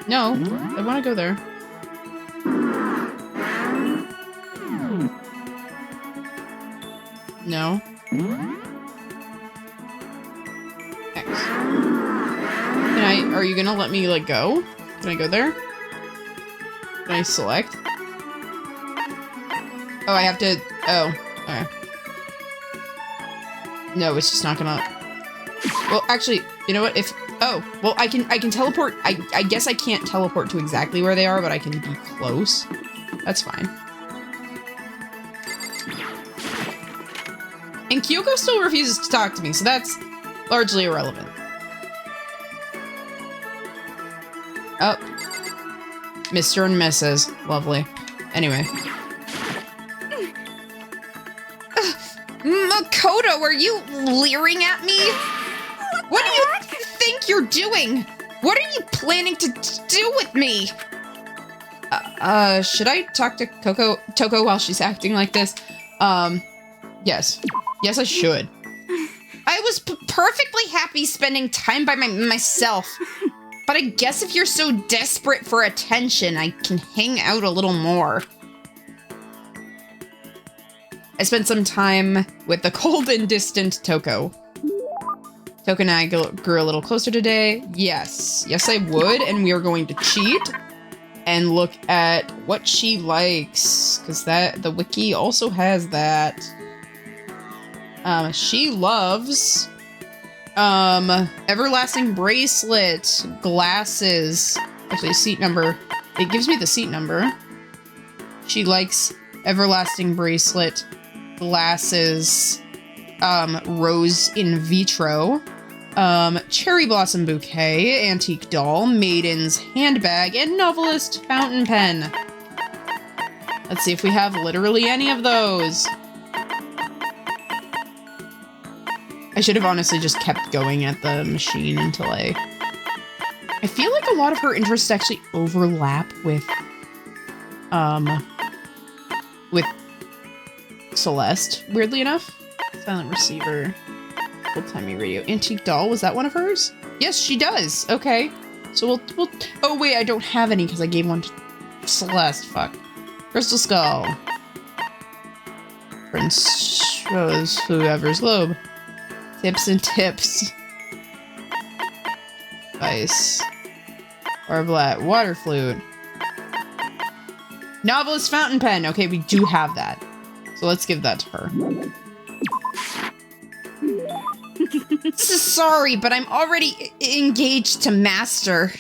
No, I want to go there. No. X. Are you gonna let me, like, go? Can I go there? Can I select? Oh, I have to, okay. No, it's just not gonna, well, actually, you know what, I can teleport, I guess I can't teleport to exactly where they are, but I can be close. That's fine. And Kyoko still refuses to talk to me, so that's largely irrelevant. Oh. Mr. and Mrs. Lovely. Anyway. Makoto, are you leering at me? What do you think you're doing? What are you planning to do with me? Should I talk to Toko while she's acting like this? Yes. Yes, I should. I was perfectly happy spending time by myself. But I guess if you're so desperate for attention, I can hang out a little more. I spent some time with the cold and distant Toko. Toko and I grew a little closer today. Yes. Yes, I would. And we are going to cheat and look at what she likes. Because the wiki also has that. She loves... everlasting bracelet, glasses. Actually, seat number. It gives me the seat number. She likes everlasting bracelet, glasses, rose in vitro, cherry blossom bouquet, antique doll, maiden's handbag, and novelist fountain pen. Let's see if we have literally any of those. I should have honestly just kept going at the machine until I feel like a lot of her interests actually overlap with Celeste, weirdly enough. Silent receiver, old-timey radio, antique doll, was that one of hers? Yes, she does. Okay. So we'll oh wait, I don't have any because I gave one to Celeste, fuck. Crystal skull. Prince Rose, whoever's globe. Tips and tips. Ice. Arblat. Water flute. Novelist fountain pen. Okay, we do have that. So let's give that to her. Sorry, but I'm already engaged to Master.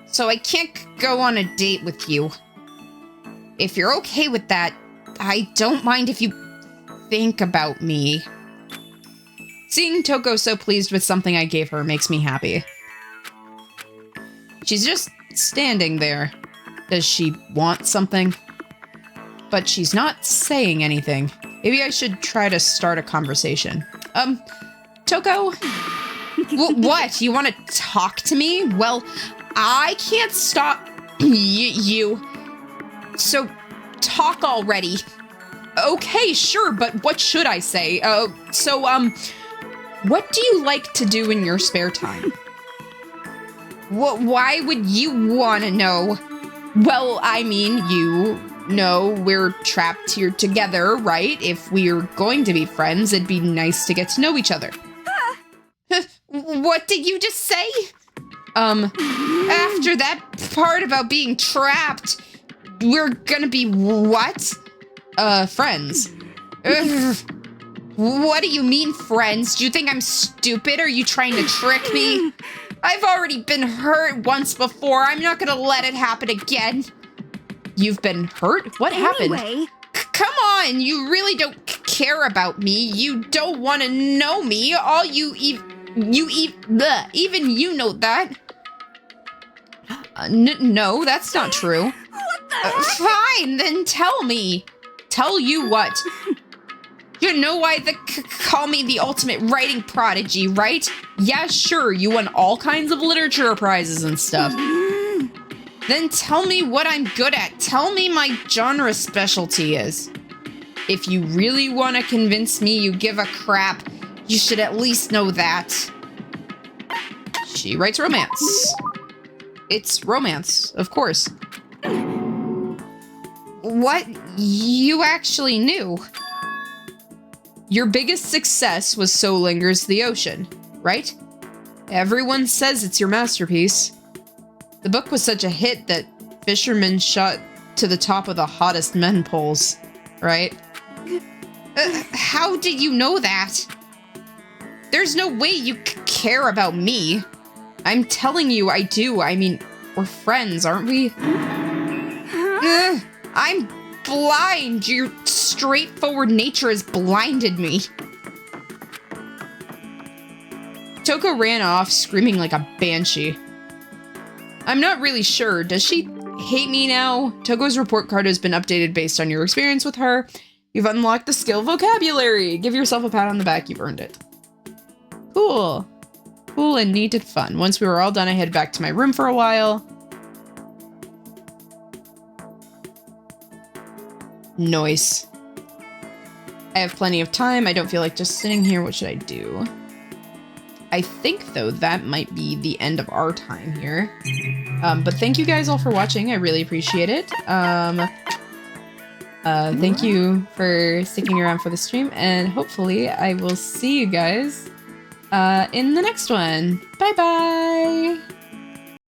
So I can't go on a date with you. If you're okay with that, I don't mind if you think about me. Seeing Toko so pleased with something I gave her makes me happy. She's just standing there. Does she want something? But she's not saying anything. Maybe I should try to start a conversation. Toko? What? You want to talk to me? Well, I can't stop you So, talk already. Okay, sure, but what should I say? What do you like to do in your spare time? Why would you want to know? Well, I mean, you know, we're trapped here together, right? If we're going to be friends, it'd be nice to get to know each other. What did you just say? After that part about being trapped, we're gonna be what? Friends. Ugh. What do you mean, friends? Do you think I'm stupid? Are you trying to trick me? I've already been hurt once before. I'm not gonna let it happen again. You've been hurt? What happened? Come on, you really don't care about me. You don't want to know me. All even you know that. No, that's not true. What the heck? Fine, then tell me. Tell you what? You know why they call me the ultimate writing prodigy, right? Yeah, sure, you won all kinds of literature prizes and stuff. Then tell me what I'm good at. Tell me my genre specialty is. If you really want to convince me you give a crap, you should at least know that. She writes romance. It's romance, of course. What? You actually knew? Your biggest success was So Lingers the Ocean, right? Everyone says it's your masterpiece. The book was such a hit that fishermen shot to the top of the hottest men polls, right? How did you know that? There's no way you care about me. I'm telling you I do. I mean, we're friends, aren't we? I'm blind. Your straightforward nature has blinded me. Toko ran off, screaming like a banshee. I'm not really sure. Does she hate me now? Toko's report card has been updated based on your experience with her. You've unlocked the skill vocabulary. Give yourself a pat on the back. You've earned it. Cool. Cool and neat and fun. Once we were all done, I headed back to my room for a while. Nice. I have plenty of time. I don't feel like just sitting here. What should I do? I think, though, that might be the end of our time here. But thank you guys all for watching. I really appreciate it. Thank you for sticking around for the stream. And hopefully I will see you guys in the next one. Bye-bye!